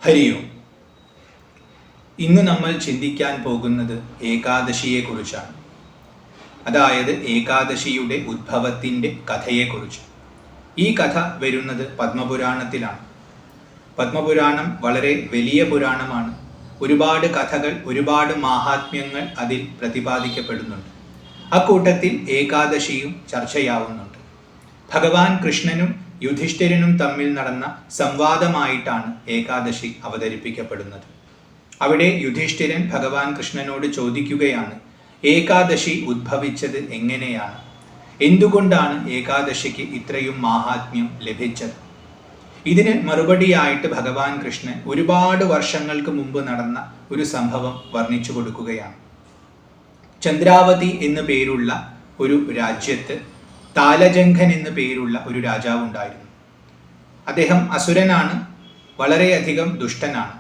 ഹരി ഓം. ഇന്ന് നമ്മൾ ചിന്തിക്കാൻ പോകുന്നത് ഏകാദശിയെക്കുറിച്ചാണ്. അതായത് ഏകാദശിയുടെ ഉദ്ഭവത്തിൻ്റെ കഥയെക്കുറിച്ച്. ഈ കഥ വരുന്നത് പത്മപുരാണത്തിലാണ്. പത്മപുരാണം വളരെ വലിയ പുരാണമാണ്. ഒരുപാട് കഥകൾ, ഒരുപാട് മാഹാത്മ്യങ്ങൾ അതിൽ പ്രതിപാദിക്കപ്പെടുന്നുണ്ട്. അക്കൂട്ടത്തിൽ ഏകാദശിയും ചർച്ചയാവുന്നുണ്ട്. ഭഗവാൻ കൃഷ്ണനും യുധിഷ്ഠിരനും തമ്മിൽ നടന്ന സംവാദമായിട്ടാണ് ഏകാദശി അവതരിപ്പിക്കപ്പെടുന്നത്. അവിടെ യുധിഷ്ഠിരൻ ഭഗവാൻ കൃഷ്ണനോട് ചോദിക്കുകയാണ്, ഏകാദശി ഉദ്ഭവിച്ചത് എങ്ങനെയാണ്? എന്തുകൊണ്ടാണ് ഏകാദശിക്ക് ഇത്രയും മാഹാത്മ്യം ലഭിച്ചത്? ഇതിന് മറുപടിയായിട്ട് ഭഗവാൻ കൃഷ്ണൻ ഒരുപാട് വർഷങ്ങൾക്ക് മുമ്പ് നടന്ന ഒരു സംഭവം വർണ്ണിച്ചു കൊടുക്കുകയാണ്. ചന്ദ്രാവതി എന്നു പേരുള്ള ഒരു രാജ്യത്ത് താലജംഘൻ എന്നു പേരുള്ള ഒരു രാജാവുണ്ടായിരുന്നു. അദ്ദേഹം അസുരനാണ്, വളരെയധികം ദുഷ്ടനാണ്.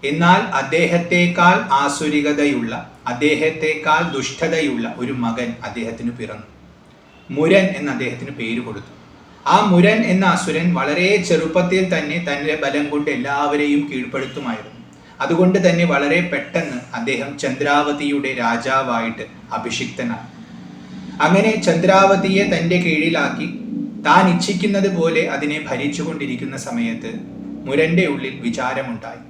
എന്നാൽ അദ്ദേഹത്തെക്കാൾ ആസുരികതയുള്ള, അദ്ദേഹത്തെക്കാൾ ദുഷ്ടതയുള്ള ഒരു മകൻ അദ്ദേഹത്തിന് പിറന്നു. മുരൻ എന്ന് അദ്ദേഹത്തിന് പേര് കൊടുത്തു. ആ മുരൻ എന്ന അസുരൻ വളരെ ചെറുപ്പത്തിൽ തന്നെ തൻ്റെ ബലം കൊണ്ട് എല്ലാവരെയും കീഴ്പ്പെടുത്തുമായിരുന്നു. അതുകൊണ്ട് തന്നെ വളരെ പെട്ടെന്ന് അദ്ദേഹം ചന്ദ്രാവതിയുടെ രാജാവായിട്ട് അഭിഷിക്തനായി. അങ്ങനെ ചന്ദ്രാവതിയെ തൻ്റെ കീഴിലാക്കി താൻ ഇച്ഛിക്കുന്നത് പോലെ അതിനെ ഭരിച്ചുകൊണ്ടിരിക്കുന്ന സമയത്ത് മുരൻ്റെ ഉള്ളിൽ വിചാരമുണ്ടായി.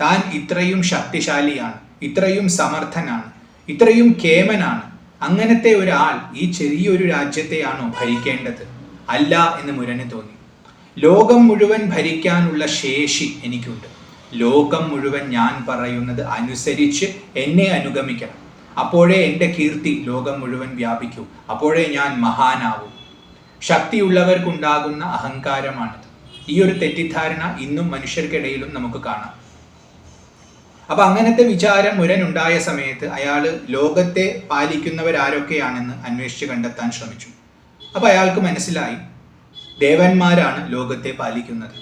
താൻ ഇത്രയും ശക്തിശാലിയാണ്, ഇത്രയും സമർത്ഥനാണ്, ഇത്രയും കേമനാണ്. അങ്ങനത്തെ ഒരാൾ ഈ ചെറിയൊരു രാജ്യത്തെയാണോ ഭരിക്കേണ്ടത്? അല്ല എന്ന് മുരന് തോന്നി. ലോകം മുഴുവൻ ഭരിക്കാനുള്ള ശേഷി എനിക്കുണ്ട്. ലോകം മുഴുവൻ ഞാൻ പറയുന്നത് അനുസരിച്ച് എന്നെ അനുഗമിക്കണം. അപ്പോഴേ എൻ്റെ കീർത്തി ലോകം മുഴുവൻ വ്യാപിക്കൂ. അപ്പോഴേ ഞാൻ മഹാനാവും. ശക്തിയുള്ളവർക്കുണ്ടാകുന്ന അഹങ്കാരമാണിത്. ഈ ഒരു തെറ്റിദ്ധാരണ ഇന്നും മനുഷ്യർക്കിടയിലും നമുക്ക് കാണാം. അപ്പൊ അങ്ങനത്തെ വിചാരം മുരനുണ്ടായ സമയത്ത് അയാൾ ലോകത്തെ പാലിക്കുന്നവരാരൊക്കെയാണെന്ന് അന്വേഷിച്ച് കണ്ടെത്താൻ ശ്രമിച്ചു. അപ്പൊ അയാൾക്ക് മനസ്സിലായി, ദേവന്മാരാണ് ലോകത്തെ പാലിക്കുന്നത്.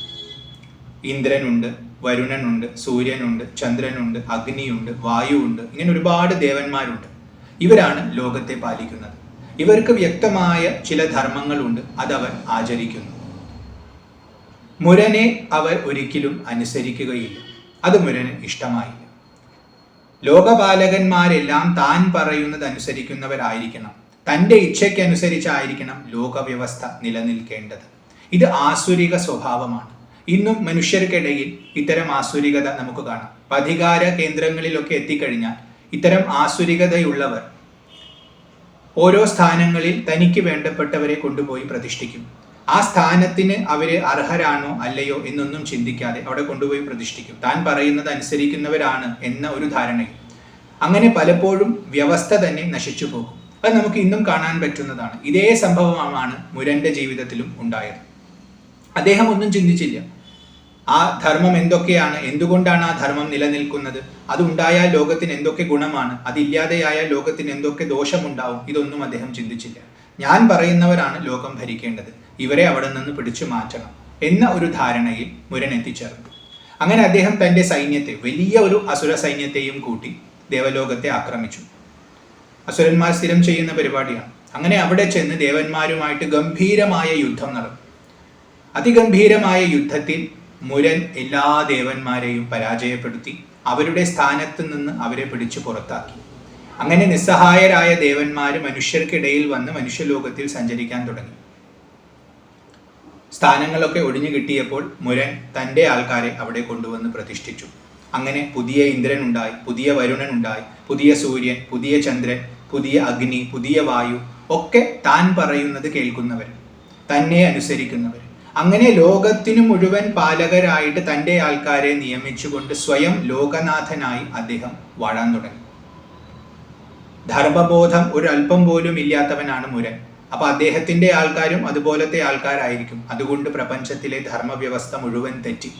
ഇന്ദ്രനുണ്ട്, വരുണനുണ്ട്, സൂര്യനുണ്ട്, ചന്ദ്രനുണ്ട്, അഗ്നിയുണ്ട്, വായുവുണ്ട്, ഇങ്ങനെ ഒരുപാട് ദേവന്മാരുണ്ട്. ഇവരാണ് ലോകത്തെ പാലിക്കുന്നത്. ഇവർക്ക് വ്യക്തമായ ചില ധർമ്മങ്ങളുണ്ട്, അതവർ ആചരിക്കുന്നു. മുരനെ അവർ ഒരിക്കലും അനുസരിക്കുകയില്ല. അത് മുരന് ഇഷ്ടമായില്ല. ലോകപാലകന്മാരെല്ലാം താൻ പറയുന്നത് അനുസരിക്കുന്നവരായിരിക്കണം. തൻ്റെ ഇച്ഛയ്ക്കനുസരിച്ചായിരിക്കണം ലോകവ്യവസ്ഥ നിലനിൽക്കേണ്ടത്. ഇത് ആസുരിക സ്വഭാവമാണ്. ഇന്നും മനുഷ്യർക്കിടയിൽ ഇത്തരം ആസുരികത നമുക്ക് കാണാം. അധികാര കേന്ദ്രങ്ങളിലൊക്കെ എത്തിക്കഴിഞ്ഞാൽ ഇത്തരം ആസുരികതയുള്ളവർ ഓരോ സ്ഥാനങ്ങളിൽ തനിക്ക് വേണ്ടപ്പെട്ടവരെ കൊണ്ടുപോയി പ്രതിഷ്ഠിക്കും. ആ സ്ഥാനത്തിന് അവര് അർഹരാണോ അല്ലയോ എന്നൊന്നും ചിന്തിക്കാതെ അവിടെ കൊണ്ടുപോയി പ്രതിഷ്ഠിക്കും. താൻ പറയുന്നത് അനുസരിക്കുന്നവരാണ് എന്ന ഒരു ധാരണയിൽ. അങ്ങനെ പലപ്പോഴും വ്യവസ്ഥ തന്നെ നശിച്ചു പോകും. അത് നമുക്ക് ഇന്നും കാണാൻ പറ്റുന്നതാണ്. ഇതേ സംഭവമാണ് മുരന്റെ ജീവിതത്തിലും ഉണ്ടായത്. അദ്ദേഹം ഒന്നും ചിന്തിച്ചില്ല. ആ ധർമ്മം എന്തൊക്കെയാണ്, എന്തുകൊണ്ടാണ് ആ ധർമ്മം നിലനിൽക്കുന്നത്, അതുണ്ടായാൽ ലോകത്തിന് എന്തൊക്കെ ഗുണമാണ്, അതില്ലാതെയായാൽ ലോകത്തിന് എന്തൊക്കെ ദോഷമുണ്ടാവും, ഇതൊന്നും അദ്ദേഹം ചിന്തിച്ചില്ല. ഞാൻ പറയുന്നവരാണ് ലോകം ഭരിക്കേണ്ടത്, ഇവരെ അവിടെ നിന്ന് പിടിച്ചു മാറ്റണം എന്ന ഒരു ധാരണയിൽ മുരൻ എത്തിച്ചേർന്നു. അങ്ങനെ അദ്ദേഹം തൻ്റെ സൈന്യത്തെ, വലിയ ഒരു അസുര സൈന്യത്തെയും കൂട്ടി ദേവലോകത്തെ ആക്രമിച്ചു. അസുരന്മാർ സ്ഥിരം ചെയ്യുന്ന പരിപാടിയാണ്. അങ്ങനെ അവിടെ ചെന്ന് ദേവന്മാരുമായിട്ട് ഗംഭീരമായ യുദ്ധം നടന്നു. അതിഗംഭീരമായ യുദ്ധത്തിൽ മുരൻ എല്ലാ ദേവന്മാരെയും പരാജയപ്പെടുത്തി അവരുടെ സ്ഥാനത്ത് നിന്ന് അവരെ പിടിച്ചു പുറത്താക്കി. അങ്ങനെ നിസ്സഹായരായ ദേവന്മാര് മനുഷ്യർക്കിടയിൽ വന്ന് മനുഷ്യലോകത്തിൽ സഞ്ചരിക്കാൻ തുടങ്ങി. സ്ഥാനങ്ങളൊക്കെ ഒഴിഞ്ഞു കിട്ടിയപ്പോൾ മുരൻ തൻ്റെ ആൾക്കാരെ അവിടെ കൊണ്ടുവന്ന് പ്രതിഷ്ഠിച്ചു. അങ്ങനെ പുതിയ ഇന്ദ്രൻ ഉണ്ടായി, പുതിയ വരുണൻ ഉണ്ടായി, പുതിയ സൂര്യൻ, പുതിയ ചന്ദ്രൻ, പുതിയ അഗ്നി, പുതിയ വായു, ഒക്കെ താൻ പറയുന്നത് കേൾക്കുന്നവർ, തന്നെ അനുസരിക്കുന്നവർ. അങ്ങനെ ലോകത്തിനു മുഴുവൻ പാലകരായിട്ട് തൻ്റെ ആൾക്കാരെ നിയമിച്ചുകൊണ്ട് സ്വയം ലോകനാഥനായി അദ്ദേഹം വാഴാൻ തുടങ്ങി. ധർമ്മബോധം ഒരല്പം പോലും ഇല്ലാത്തവനാണ് മുരൻ. അപ്പൊ അദ്ദേഹത്തിന്റെ ആൾക്കാരും അതുപോലത്തെ ആൾക്കാരായിരിക്കും. അതുകൊണ്ട് പ്രപഞ്ചത്തിലെ ധർമ്മവ്യവസ്ഥ മുഴുവൻ തെറ്റി.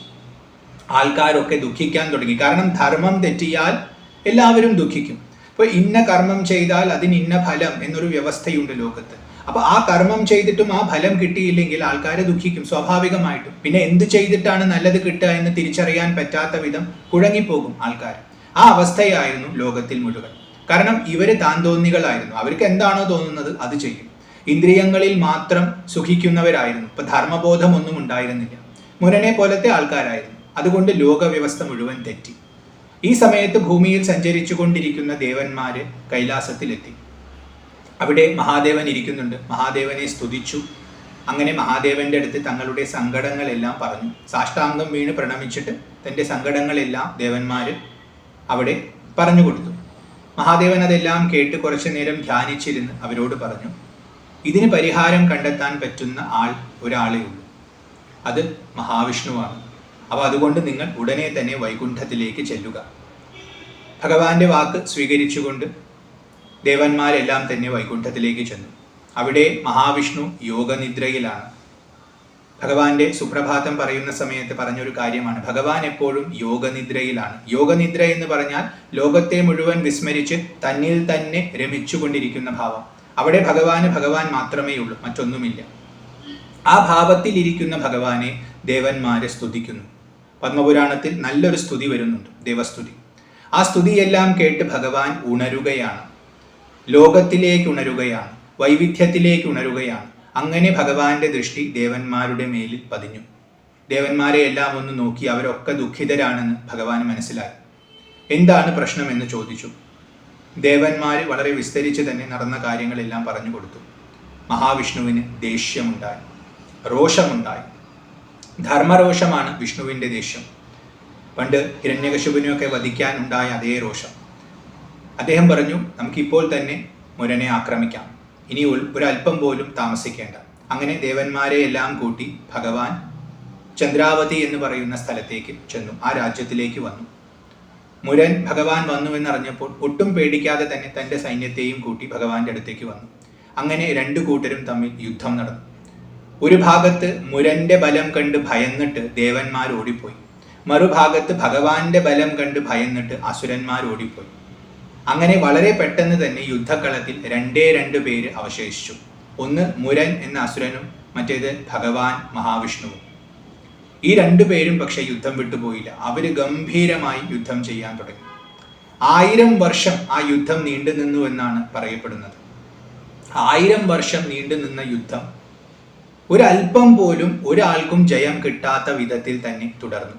ആൾക്കാരൊക്കെ ദുഃഖിക്കാൻ തുടങ്ങി. കാരണം ധർമ്മം തെറ്റിയാൽ എല്ലാവരും ദുഃഖിക്കും. ഇപ്പൊ ഇന്ന കർമ്മം ചെയ്താൽ അതിന് ഇന്ന ഫലം എന്നൊരു വ്യവസ്ഥയുണ്ട് ലോകത്ത്. അപ്പൊ ആ കർമ്മം ചെയ്തിട്ടും ആ ഫലം കിട്ടിയില്ലെങ്കിൽ ആൾക്കാരെ ദുഃഖിക്കും സ്വാഭാവികമായിട്ടും. പിന്നെ എന്ത് ചെയ്തിട്ടാണ് നല്ലത് കിട്ടുക എന്ന് തിരിച്ചറിയാൻ പറ്റാത്ത വിധം കുഴങ്ങിപ്പോകും ആൾക്കാർ. ആ അവസ്ഥയായിരുന്നു ലോകത്തിൽ മുഴുവൻ. കാരണം ഇവര് താന്തോന്നികളായിരുന്നു. അവർക്ക് എന്താണോ തോന്നുന്നത് അത് ചെയ്യും. ഇന്ദ്രിയങ്ങളിൽ മാത്രം സുഖിക്കുന്നവരായിരുന്നു. ഇപ്പൊ ധർമ്മബോധം ഒന്നും ഉണ്ടായിരുന്നില്ല. മുരനെ പോലത്തെ ആൾക്കാരായിരുന്നു. അതുകൊണ്ട് ലോകവ്യവസ്ഥ മുഴുവൻ തെറ്റി. ഈ സമയത്ത് ഭൂമിയിൽ സഞ്ചരിച്ചു കൊണ്ടിരിക്കുന്ന ദേവന്മാര് കൈലാസത്തിലെത്തി. അവിടെ മഹാദേവൻ ഇരിക്കുന്നുണ്ട്. മഹാദേവനെ സ്തുതിച്ചു. അങ്ങനെ മഹാദേവന്റെ അടുത്ത് തങ്ങളുടെ സങ്കടങ്ങളെല്ലാം പറഞ്ഞു. സാഷ്ടാംഗം വീണ് പ്രണമിച്ചിട്ട് തൻ്റെ സങ്കടങ്ങളെല്ലാം ദേവന്മാര് അവിടെ പറഞ്ഞു കൊടുത്തു. മഹാദേവൻ അതെല്ലാം കേട്ട് കുറച്ചു നേരം ധ്യാനിച്ചിരുന്ന് അവരോട് പറഞ്ഞു, ഇതിന് പരിഹാരം കണ്ടെത്താൻ പറ്റുന്ന ഒരാളേ ഉള്ളൂ, അത് മഹാവിഷ്ണുവാണ്. അപ്പോൾ അതുകൊണ്ട് നിങ്ങൾ ഉടനെ തന്നെ വൈകുണ്ഠത്തിലേക്ക് ചെല്ലുക. ഭഗവാന്റെ വാക്ക് സ്വീകരിച്ചുകൊണ്ട് ദേവന്മാരെല്ലാം തന്നെ വൈകുണ്ഠത്തിലേക്ക് ചെന്നു. അവിടെ മഹാവിഷ്ണു യോഗനിദ്രയിലാണ്. ഭഗവാന്റെ സുപ്രഭാതം പറയുന്ന സമയത്ത് പറഞ്ഞൊരു കാര്യമാണ്, ഭഗവാൻ എപ്പോഴും യോഗനിദ്രയിലാണ്. യോഗനിദ്ര എന്ന് പറഞ്ഞാൽ ലോകത്തെ മുഴുവൻ വിസ്മരിച്ച് തന്നിൽ തന്നെ രമിച്ചുകൊണ്ടിരിക്കുന്ന ഭാവം. അവിടെ ഭഗവാൻ മാത്രമേ ഉള്ളൂ, മറ്റൊന്നുമില്ല. ആ ഭാവത്തിലിരിക്കുന്ന ഭഗവാനെ ദേവന്മാരെ സ്തുതിക്കുന്നു. പത്മപുരാണത്തിൽ നല്ലൊരു സ്തുതി വരുന്നുണ്ട്, ദേവസ്തുതി. ആ സ്തുതിയെല്ലാം കേട്ട് ഭഗവാൻ ഉണരുകയാണ്, ലോകത്തിലേക്ക് ഉണരുകയാണ്, വൈവിധ്യത്തിലേക്ക് ഉണരുകയാണ്. അങ്ങനെ ഭഗവാന്റെ ദൃഷ്ടി ദേവന്മാരുടെ മേലിൽ പതിഞ്ഞു. ദേവന്മാരെ എല്ലാം ഒന്ന് നോക്കി. അവരൊക്കെ ദുഃഖിതരാണെന്ന് ഭഗവാന് മനസ്സിലായി. എന്താണ് പ്രശ്നമെന്ന് ചോദിച്ചു. ദേവന്മാർ വളരെ വിസ്തരിച്ച് തന്നെ നടന്ന കാര്യങ്ങളെല്ലാം പറഞ്ഞു കൊടുത്തു. മഹാവിഷ്ണുവിന് ദേഷ്യമുണ്ടായി, രോഷമുണ്ടായി. ധർമ്മരോഷമാണ് വിഷ്ണുവിൻ്റെ ദേഷ്യം. പണ്ട് ഹിരണ്യകശിപുവിനെയൊക്കെ വധിക്കാൻ ഉണ്ടായ അതേ രോഷം. അദ്ദേഹം പറഞ്ഞു, നമുക്കിപ്പോൾ തന്നെ മുരനെ ആക്രമിക്കാം, ഇനി ഒരല്പം പോലും താമസിക്കേണ്ട. അങ്ങനെ ദേവന്മാരെ എല്ലാം കൂട്ടി ഭഗവാൻ ചന്ദ്രാവതി എന്ന് പറയുന്ന സ്ഥലത്തേക്ക് ചെന്നു. ആ രാജ്യത്തിലേക്ക് വന്നു. മുരൻ ഭഗവാൻ വന്നുവെന്നറിഞ്ഞപ്പോൾ ഒട്ടും പേടിക്കാതെ തന്നെ തൻ്റെ സൈന്യത്തെയും കൂട്ടി ഭഗവാന്റെ അടുത്തേക്ക് വന്നു. അങ്ങനെ രണ്ടു കൂട്ടരും തമ്മിൽ യുദ്ധം നടന്നു. ഒരു ഭാഗത്ത് മുരന്റെ ബലം കണ്ട് ഭയന്നിട്ട് ദേവന്മാർ ഓടിപ്പോയി. മറുഭാഗത്ത് ഭഗവാന്റെ ബലം കണ്ട് ഭയന്നിട്ട് അസുരന്മാർ ഓടിപ്പോയി. അങ്ങനെ വളരെ പെട്ടെന്ന് തന്നെ യുദ്ധക്കളത്തിൽ രണ്ടു പേര് അവശേഷിച്ചു. ഒന്ന് മുരൻ എന്ന അസുരനും മറ്റേത് ഭഗവാൻ മഹാവിഷ്ണുവും. ഈ രണ്ടുപേരും പക്ഷെ യുദ്ധം വിട്ടുപോയില്ല. അവര് ഗംഭീരമായി യുദ്ധം ചെയ്യാൻ തുടങ്ങി. 1000 വർഷം ആ യുദ്ധം നീണ്ടു നിന്നു എന്നാണ് പറയപ്പെടുന്നത്. 1000 വർഷം നീണ്ടു നിന്ന യുദ്ധം ഒരല്പം പോലും ഒരാൾക്കും ജയം കിട്ടാത്ത വിധത്തിൽ തന്നെ തുടർന്നു.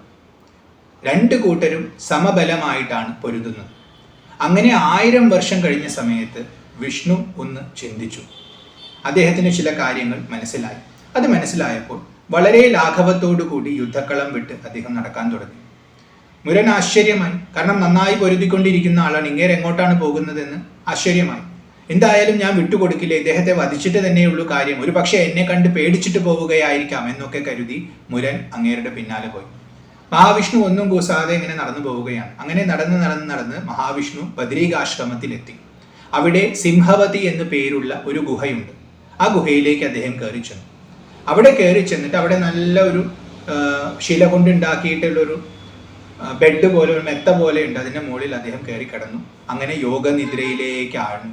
രണ്ടു കൂട്ടരും സമബലമായിട്ടാണ് പൊരുതുന്നത്. അങ്ങനെ 1000 വർഷം കഴിഞ്ഞ സമയത്ത് വിഷ്ണു ഒന്ന് ചിന്തിച്ചു. അദ്ദേഹത്തിന് ചില കാര്യങ്ങൾ മനസ്സിലായി. അത് മനസ്സിലായപ്പോൾ വളരെ ലാഘവത്തോടു കൂടി യുദ്ധക്കളം വിട്ട് അദ്ദേഹം നടക്കാൻ തുടങ്ങി. മുരൻ ആശ്ചര്യമായി. കാരണം നന്നായി പൊരുതിക്കൊണ്ടിരിക്കുന്ന ആളാണ്, ഇങ്ങേരെ എങ്ങോട്ടാണ് പോകുന്നതെന്ന് ആശ്ചര്യമായി. എന്തായാലും ഞാൻ വിട്ടുകൊടുക്കില്ല, ഇദ്ദേഹത്തെ വധിച്ചിട്ട് തന്നെയുള്ളൂ കാര്യം, ഒരു പക്ഷേ എന്നെ കണ്ട് പേടിച്ചിട്ട് പോവുകയായിരിക്കാം എന്നൊക്കെ കരുതി മുരൻ അങ്ങേരുടെ പിന്നാലെ പോയി. മഹാവിഷ്ണു ഒന്നും കൂസാതെ ഇങ്ങനെ നടന്നു പോവുകയാണ്. അങ്ങനെ നടന്ന് മഹാവിഷ്ണു ബദരീകാശ്രമത്തിലെത്തി. അവിടെ സിംഹവതി എന്ന് പേരുള്ള ഒരു ഗുഹയുണ്ട്. ആ ഗുഹയിലേക്ക് അദ്ദേഹം കയറി ചെന്നു. അവിടെ കയറി ചെന്നിട്ട് അവിടെ നല്ല ഒരു ശില കൊണ്ടുണ്ടാക്കിയിട്ടുള്ളൊരു ബെഡ് പോലെ, ഒരു മെത്ത പോലെ ഉണ്ട്. അതിൻ്റെ മുകളിൽ അദ്ദേഹം കയറി കിടന്നു. അങ്ങനെ യോഗനിദ്രയിലേക്ക് ആഴ്ന്നു.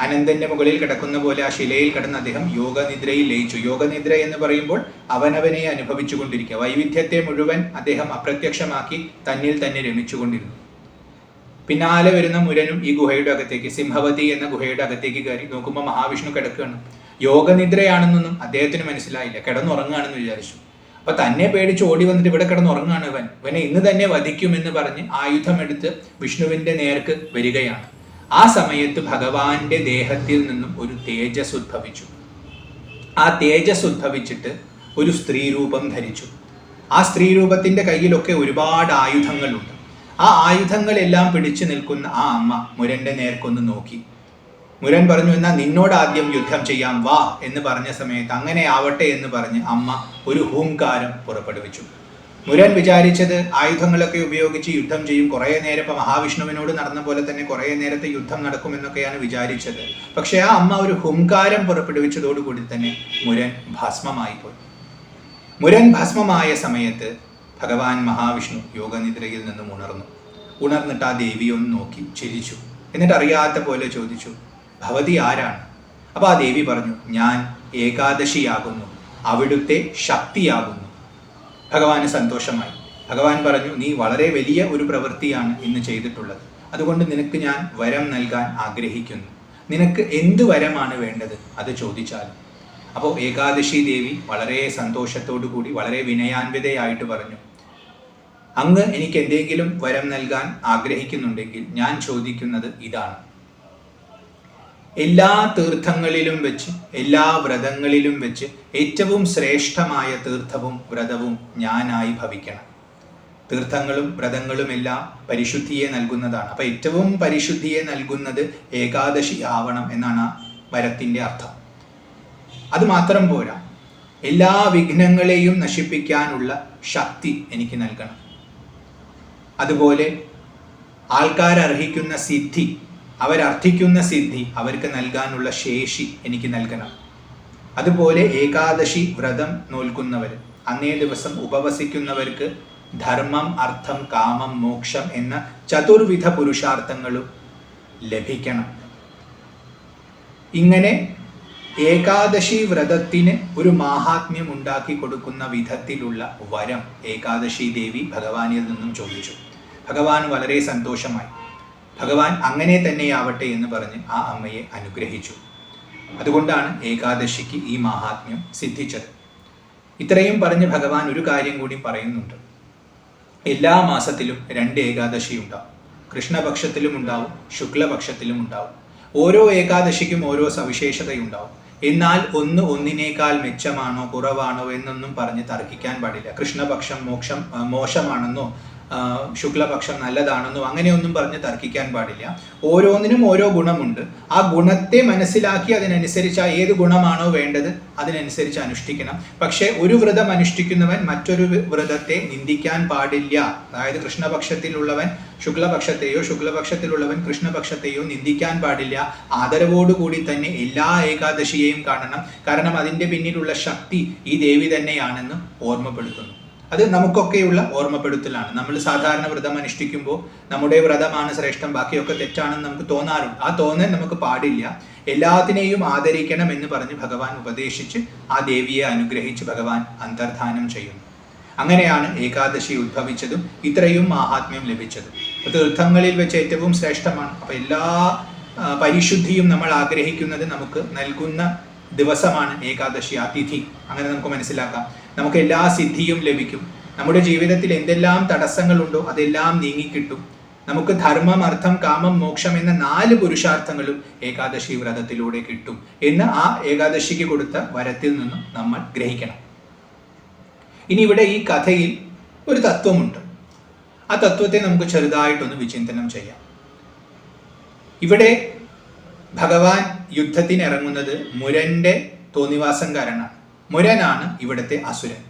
അനന്തന്റെ മുകളിൽ കിടക്കുന്ന പോലെ ആ ശിലയിൽ കിടന്ന് അദ്ദേഹം യോഗനിദ്രയിൽ ലയിച്ചു. യോഗനിദ്ര എന്ന് പറയുമ്പോൾ അവനവനെ അനുഭവിച്ചു കൊണ്ടിരിക്കുക. വൈവിധ്യത്തെ മുഴുവൻ അദ്ദേഹം അപ്രത്യക്ഷമാക്കി തന്നിൽ തന്നെ രമിച്ചുകൊണ്ടിരുന്നു. പിന്നാലെ വരുന്ന മുരനും ഈ ഗുഹയുടെ അകത്തേക്ക്, സിംഹവതി എന്ന ഗുഹയുടെ അകത്തേക്ക് കയറി. നോക്കുമ്പോൾ മഹാവിഷ്ണു കിടക്കുകയാണ്. യോഗനിദ്രയാണെന്നൊന്നും അദ്ദേഹത്തിന് മനസ്സിലായില്ല. കിടന്നുറങ്ങുകയാണെന്ന് വിചാരിച്ചു. അപ്പൊ തന്നെ പേടിച്ച് ഓടി വന്നിട്ട് ഇവിടെ കിടന്നുറങ്ങുകയാണ് ഇവനെ ഇന്ന് തന്നെ വധിക്കുമെന്ന് പറഞ്ഞ് ആയുധമെടുത്ത് വിഷ്ണുവിന്റെ നേർക്ക് വരികയാണ്. ആ സമയത്ത് ഭഗവാന്റെ ദേഹത്തിൽ നിന്നും ഒരു തേജസ് ഉദ്ഭവിച്ചു. ആ തേജസ് ഉദ്ഭവിച്ചിട്ട് ഒരു സ്ത്രീ രൂപം ധരിച്ചു. ആ സ്ത്രീ രൂപത്തിന്റെ കയ്യിലൊക്കെ ഒരുപാട് ആയുധങ്ങളുണ്ട്. ആ ആയുധങ്ങളെല്ലാം പിടിച്ചു നിൽക്കുന്ന ആ അമ്മ മുരന്റെ നേർക്കൊന്ന് നോക്കി. മുരൻ പറഞ്ഞു, എന്നാൽ നിന്നോട് ആദ്യം യുദ്ധം ചെയ്യാം, വാ എന്ന് പറഞ്ഞ സമയത്ത് അങ്ങനെ ആവട്ടെ എന്ന് പറഞ്ഞ് അമ്മ ഒരു ഹൂങ്കാരം പുറപ്പെടുവിച്ചു. മുരൻ വിചാരിച്ചത് ആയുധങ്ങളൊക്കെ ഉപയോഗിച്ച് യുദ്ധം ചെയ്യും, കുറേ നേരം ഇപ്പം മഹാവിഷ്ണുവിനോട് നടന്ന പോലെ തന്നെ കുറേ നേരത്തെ യുദ്ധം നടക്കുമെന്നൊക്കെയാണ് വിചാരിച്ചത്. പക്ഷെ ആ അമ്മ ഒരു ഹുംകാരം പുറപ്പെടുവിച്ചതോടുകൂടി തന്നെ മുരൻ ഭസ്മമായി പോയി. മുരൻ ഭസ്മമായ സമയത്ത് ഭഗവാൻ മഹാവിഷ്ണു യോഗനിദ്രയിൽ നിന്നും ഉണർന്നിട്ട് ആ ദേവിയൊന്ന് നോക്കി ചിരിച്ചു. എന്നിട്ട് അറിയാത്ത പോലെ ചോദിച്ചു, ഭവതി ആരാണ്? അപ്പോൾ ആ ദേവി പറഞ്ഞു, ഞാൻ ഏകാദശിയാകുന്നു, അവിടുത്തെ ശക്തിയാകുന്നു. ഭഗവാന് സന്തോഷമായി. ഭഗവാൻ പറഞ്ഞു, നീ വളരെ വലിയ ഒരു പ്രവൃത്തിയാണ് ഇന്ന് ചെയ്തിട്ടുള്ളത്. അതുകൊണ്ട് നിനക്ക് ഞാൻ വരം നൽകാൻ ആഗ്രഹിക്കുന്നു. നിനക്ക് എന്ത് വരമാണ് വേണ്ടത് അത് ചോദിച്ചാലും. അപ്പോൾ ഏകാദശി ദേവി വളരെ സന്തോഷത്തോടു കൂടി വളരെ വിനയാൻവിതയായിട്ട് പറഞ്ഞു, അങ്ങ് എനിക്ക് എന്തെങ്കിലും വരം നൽകാൻ ആഗ്രഹിക്കുന്നുണ്ടെങ്കിൽ ഞാൻ ചോദിക്കുന്നത് ഇതാണ്: എല്ലാ തീർത്ഥങ്ങളിലും വെച്ച്, എല്ലാ വ്രതങ്ങളിലും വെച്ച് ഏറ്റവും ശ്രേഷ്ഠമായ തീർത്ഥവും വ്രതവും ഞാനായി ഭവിക്കണം. തീർത്ഥങ്ങളും വ്രതങ്ങളും എല്ലാം പരിശുദ്ധിയെ നൽകുന്നതാണ്. അപ്പൊ ഏറ്റവും പരിശുദ്ധിയെ നൽകുന്നത് ഏകാദശി ആവണം എന്നാണ് വരത്തിന്റെ അർത്ഥം. അത് മാത്രം പോരാ, എല്ലാ വിഘ്നങ്ങളെയും നശിപ്പിക്കാനുള്ള ശക്തി എനിക്ക് നൽകണം. അതുപോലെ ആൾക്കാരർഹിക്കുന്ന സിദ്ധി, അവരർത്ഥിക്കുന്ന സിദ്ധി അവർക്ക് നൽകാനുള്ള ശേഷി എനിക്ക് നൽകണം. അതുപോലെ ഏകാദശി വ്രതം നോൽക്കുന്നവർ, അന്നേ ദിവസം ഉപവസിക്കുന്നവർക്ക് ധർമ്മം, അർത്ഥം, കാമം, മോക്ഷം എന്ന ചതുർവിധ പുരുഷാർത്ഥങ്ങളും ലഭിക്കണം. ഇങ്ങനെ ഏകാദശി വ്രതത്തിന് ഒരു മാഹാത്മ്യം ഉണ്ടാക്കി കൊടുക്കുന്ന വിധത്തിലുള്ള വരം ഏകാദശി ദേവി ഭഗവാനിൽ നിന്നും ചോദിച്ചു. ഭഗവാൻ വളരെ സന്തോഷമായി. ഭഗവാൻ അങ്ങനെ തന്നെയാവട്ടെ എന്ന് പറഞ്ഞ് ആ അമ്മയെ അനുഗ്രഹിച്ചു. അതുകൊണ്ടാണ് ഏകാദശിക്ക് ഈ മാഹാത്മ്യം സിദ്ധിച്ചത്. ഇത്രയും പറഞ്ഞ് ഭഗവാൻ ഒരു കാര്യം കൂടി പറയുന്നുണ്ട്. എല്ലാ മാസത്തിലും 2 ഏകാദശി ഉണ്ടാവും. കൃഷ്ണപക്ഷത്തിലും ഉണ്ടാവും, ശുക്ലപക്ഷത്തിലും ഉണ്ടാവും. ഓരോ ഏകാദശിക്കും ഓരോ സവിശേഷതയുണ്ടാവും. എന്നാൽ ഒന്നിനേക്കാൾ മെച്ചമാണോ കുറവാണോ എന്നൊന്നും പറഞ്ഞ് തർക്കിക്കാൻ പാടില്ല. കൃഷ്ണപക്ഷം മോശമാണെന്നോ ശുക്ലപക്ഷം നല്ലതാണെന്നോ അങ്ങനെയൊന്നും പറഞ്ഞ് തർക്കിക്കാൻ പാടില്ല. ഓരോന്നിനും ഓരോ ഗുണമുണ്ട്. ആ ഗുണത്തെ മനസ്സിലാക്കി അതിനനുസരിച്ച് ഏത് ഗുണമാണോ വേണ്ടത് അതിനനുസരിച്ച് അനുഷ്ഠിക്കണം. പക്ഷേ ഒരു വ്രതം അനുഷ്ഠിക്കുന്നവൻ മറ്റൊരു വ്രതത്തെ നിന്ദിക്കാൻ പാടില്ല. അതായത് കൃഷ്ണപക്ഷത്തിലുള്ളവൻ ശുക്ലപക്ഷത്തെയോ ശുക്ലപക്ഷത്തിലുള്ളവൻ കൃഷ്ണപക്ഷത്തെയോ നിന്ദിക്കാൻ പാടില്ല. ആദരവോടുകൂടി തന്നെ എല്ലാ ഏകാദശിയെയും കാണണം. കാരണം അതിൻ്റെ പിന്നിലുള്ള ശക്തി ഈ ദേവി തന്നെയാണെന്ന് ഓർമ്മപ്പെടുത്തുന്നു. അത് നമുക്കൊക്കെയുള്ള ഓർമ്മപ്പെടുത്തലാണ്. നമ്മൾ സാധാരണ വ്രതം അനുഷ്ഠിക്കുമ്പോൾ നമ്മുടെ വ്രതമാണ് ശ്രേഷ്ഠം, ബാക്കിയൊക്കെ തെറ്റാണെന്ന് നമുക്ക് തോന്നാറുണ്ട്. ആ തോന്നൽ നമുക്ക് പാടില്ല. എല്ലാത്തിനെയും ആദരിക്കണം എന്ന് പറഞ്ഞ് ഭഗവാൻ ഉപദേശിച്ച് ആ ദേവിയെ അനുഗ്രഹിച്ച് ഭഗവാൻ അന്തർധാനം ചെയ്യുന്നു. അങ്ങനെയാണ് ഏകാദശി ഉദ്ഭവിച്ചതും ഇത്രയും മാഹാത്മ്യം ലഭിച്ചതും. തീർത്ഥങ്ങളിൽ വെച്ച് ഏറ്റവും ശ്രേഷ്ഠമാണ്. അപ്പൊ എല്ലാ പരിശുദ്ധിയും നമ്മൾ ആഗ്രഹിക്കുന്നത് നമുക്ക് നൽകുന്ന ദിവസമാണ് ഏകാദശി, ആ തിഥി. അങ്ങനെ നമുക്ക് മനസ്സിലാക്കാം. നമുക്ക് എല്ലാ സിദ്ധിയും ലഭിക്കും. നമ്മുടെ ജീവിതത്തിൽ എന്തെല്ലാം തടസ്സങ്ങളുണ്ടോ അതെല്ലാം നീങ്ങിക്കിട്ടും. നമുക്ക് ധർമ്മം, അർത്ഥം, കാമം, മോക്ഷം എന്ന 4 പുരുഷാർത്ഥങ്ങളും ഏകാദശി വ്രതത്തിലൂടെ കിട്ടും എന്ന് ആ ഏകാദശിക്ക് കൊടുത്ത വരത്തിൽ നിന്നും നമ്മൾ ഗ്രഹിക്കണം. ഇനി ഇവിടെ ഈ കഥയിൽ ഒരു തത്വമുണ്ട്. ആ തത്വത്തെ നമുക്ക് ചെറുതായിട്ടൊന്ന് വിചിന്തനം ചെയ്യാം. ഇവിടെ ഭഗവാൻ യുദ്ധത്തിനിറങ്ങുന്നത് മുരന്റെ തോന്നിവാസം കാരണമാണ്. മുരനാണ് ഇവിടുത്തെ അസുരൻ.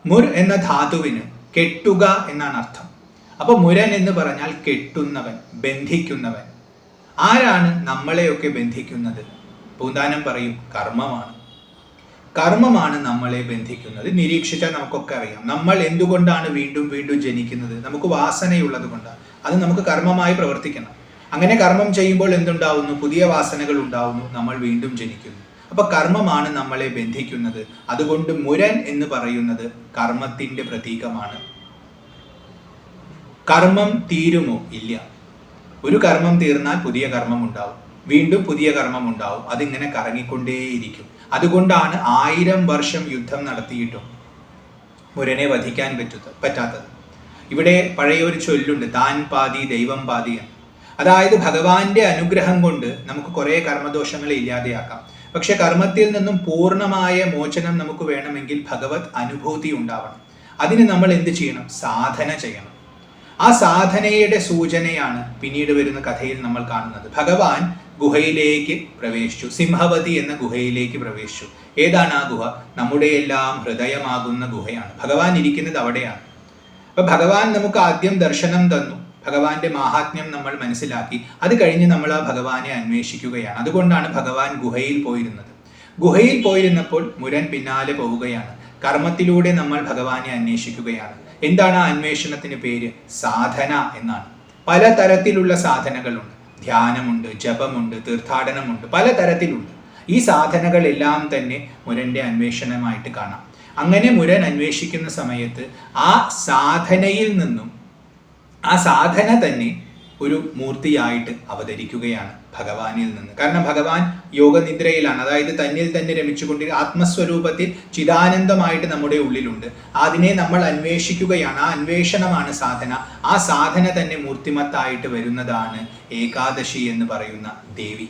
മുർ എന്ന ധാതുവിന് കെട്ടുക എന്നാണ് അർത്ഥം. അപ്പൊ മുരൻ എന്ന് പറഞ്ഞാൽ കെട്ടുന്നവൻ, ബന്ധിക്കുന്നവൻ. ആരാണ് നമ്മളെയൊക്കെ ബന്ധിക്കുന്നത്? പൂന്താനം പറയും കർമ്മമാണ്. കർമ്മമാണ് നമ്മളെ ബന്ധിക്കുന്നത്. നിരീക്ഷിച്ചാൽ നമുക്കൊക്കെ അറിയാം. നമ്മൾ എന്തുകൊണ്ടാണ് വീണ്ടും വീണ്ടും ജനിക്കുന്നത്? നമുക്ക് വാസനയുള്ളത് കൊണ്ടാണ്. അത് നമുക്ക് കർമ്മമായി പ്രവർത്തിക്കണം. അങ്ങനെ കർമ്മം ചെയ്യുമ്പോൾ എന്തുണ്ടാവുന്നു? പുതിയ വാസനകൾ ഉണ്ടാവുന്നു, നമ്മൾ വീണ്ടും ജനിക്കുന്നു. അപ്പൊ കർമ്മമാണ് നമ്മളെ ബന്ധിക്കുന്നത്. അതുകൊണ്ട് മുരൻ എന്ന് പറയുന്നത് കർമ്മത്തിന്റെ പ്രതീകമാണ്. കർമ്മം തീരുമോ? ഇല്ല. ഒരു കർമ്മം തീർന്നാൽ പുതിയ കർമ്മം ഉണ്ടാവും, വീണ്ടും പുതിയ കർമ്മം ഉണ്ടാവും. അതിങ്ങനെ കറങ്ങിക്കൊണ്ടേയിരിക്കും. അതുകൊണ്ടാണ് 1000 വർഷം യുദ്ധം നടത്തിയിട്ടും മുരനെ വധിക്കാൻ പറ്റാത്തത്. ഇവിടെ പഴയൊരു ചൊല്ലുണ്ട്, താൻ പാതി ദൈവം പാതി എന്ന്. അതായത് ഭഗവാന്റെ അനുഗ്രഹം കൊണ്ട് നമുക്ക് കുറെ കർമ്മദോഷങ്ങളെ ഇല്ലാതെയാക്കാം. പക്ഷെ കർമ്മത്തിൽ നിന്നും പൂർണ്ണമായ മോചനം നമുക്ക് വേണമെങ്കിൽ ഭഗവത് അനുഭൂതി ഉണ്ടാവണം. അതിന് നമ്മൾ എന്ത് ചെയ്യണം? സാധന ചെയ്യണം. ആ സാധനയുടെ സൂചനയാണ് പിന്നീട് വരുന്ന കഥയിൽ നമ്മൾ കാണുന്നത്. ഭഗവാൻ ഗുഹയിലേക്ക് പ്രവേശിച്ചു. സിംഹവതി എന്ന ഗുഹയിലേക്ക് പ്രവേശിച്ചു. ഏതാണ് ആ ഗുഹ? നമ്മുടെ എല്ലാം ഹൃദയമാകുന്ന ഗുഹയാണ്. ഭഗവാൻ ഇരിക്കുന്നത് അവിടെയാണ്. അപ്പൊ ഭഗവാൻ നമുക്ക് ആദ്യം ദർശനം തന്നു. ഭഗവാന്റെ മാഹാത്മ്യം നമ്മൾ മനസ്സിലാക്കി. അത് കഴിഞ്ഞ് നമ്മൾ ആ ഭഗവാനെ അന്വേഷിക്കുകയാണ്. അതുകൊണ്ടാണ് ഭഗവാൻ ഗുഹയിൽ പോയിരുന്നത്. ഗുഹയിൽ പോയിരുന്നപ്പോൾ മുരൻ പിന്നാലെ പോവുകയാണ്. കർമ്മത്തിലൂടെ നമ്മൾ ഭഗവാനെ അന്വേഷിക്കുകയാണ്. എന്താണ് ആ അന്വേഷണത്തിന് പേര്? സാധന എന്നാണ്. പലതരത്തിലുള്ള സാധനകളുണ്ട്. ധ്യാനമുണ്ട്, ജപമുണ്ട്, തീർത്ഥാടനമുണ്ട്, പലതരത്തിലുണ്ട്. ഈ സാധനകളെല്ലാം തന്നെ മുരന്റെ അന്വേഷണമായിട്ട് കാണാം. അങ്ങനെ മുരൻ അന്വേഷിക്കുന്ന സമയത്ത് ആ സാധനയിൽ നിന്നും, ആ സാധന തന്നെ ഒരു മൂർത്തിയായിട്ട് അവതരിക്കുകയാണ് ഭഗവാനിൽ നിന്ന്. കാരണം ഭഗവാൻ യോഗനിദ്രയിലാണ്, അതായത് തന്നിൽ തന്നെ രമിച്ചുകൊണ്ട് ആത്മസ്വരൂപത്തിൽ ചിദാനന്ദമായിട്ട് നമ്മുടെ ഉള്ളിലുണ്ട്. അതിനെ നമ്മൾ അന്വേഷിക്കുകയാണ്. ആ അന്വേഷണമാണ് സാധന. ആ സാധന തന്നെ മൂർത്തിമത്തായിട്ട് വരുന്നതാണ് ഏകാദശി എന്ന് പറയുന്ന ദേവി.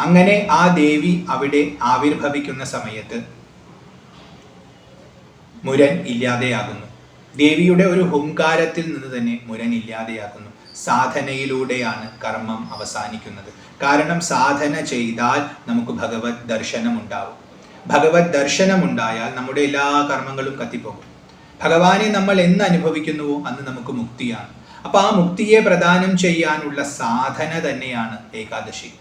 അങ്ങനെ ആ ദേവി അവിടെ ആവിർഭവിക്കുന്ന സമയത്ത് മുരൻ ഇല്ലാതെയാകുന്നു. ദേവിയുടെ ഒരു ഹുങ്കാരത്തിൽ നിന്ന് തന്നെ മുരൻ ഇല്ലാതെയാകുന്നു. സാധനയിലൂടെയാണ് കർമ്മം അവസാനിക്കുന്നത്. കാരണം സാധന ചെയ്താൽ നമുക്ക് ഭഗവത് ദർശനമുണ്ടാവും. ഭഗവത് ദർശനമുണ്ടായാൽ നമ്മുടെ എല്ലാ കർമ്മങ്ങളും കത്തിപ്പോകും. ഭഗവാനെ നമ്മൾ എന്ന് അനുഭവിക്കുന്നുവോ അന്ന് നമുക്ക് മുക്തിയാണ്. അപ്പൊ ആ മുക്തിയെ പ്രദാനം ചെയ്യാനുള്ള സാധന തന്നെയാണ് ഏകാദശി.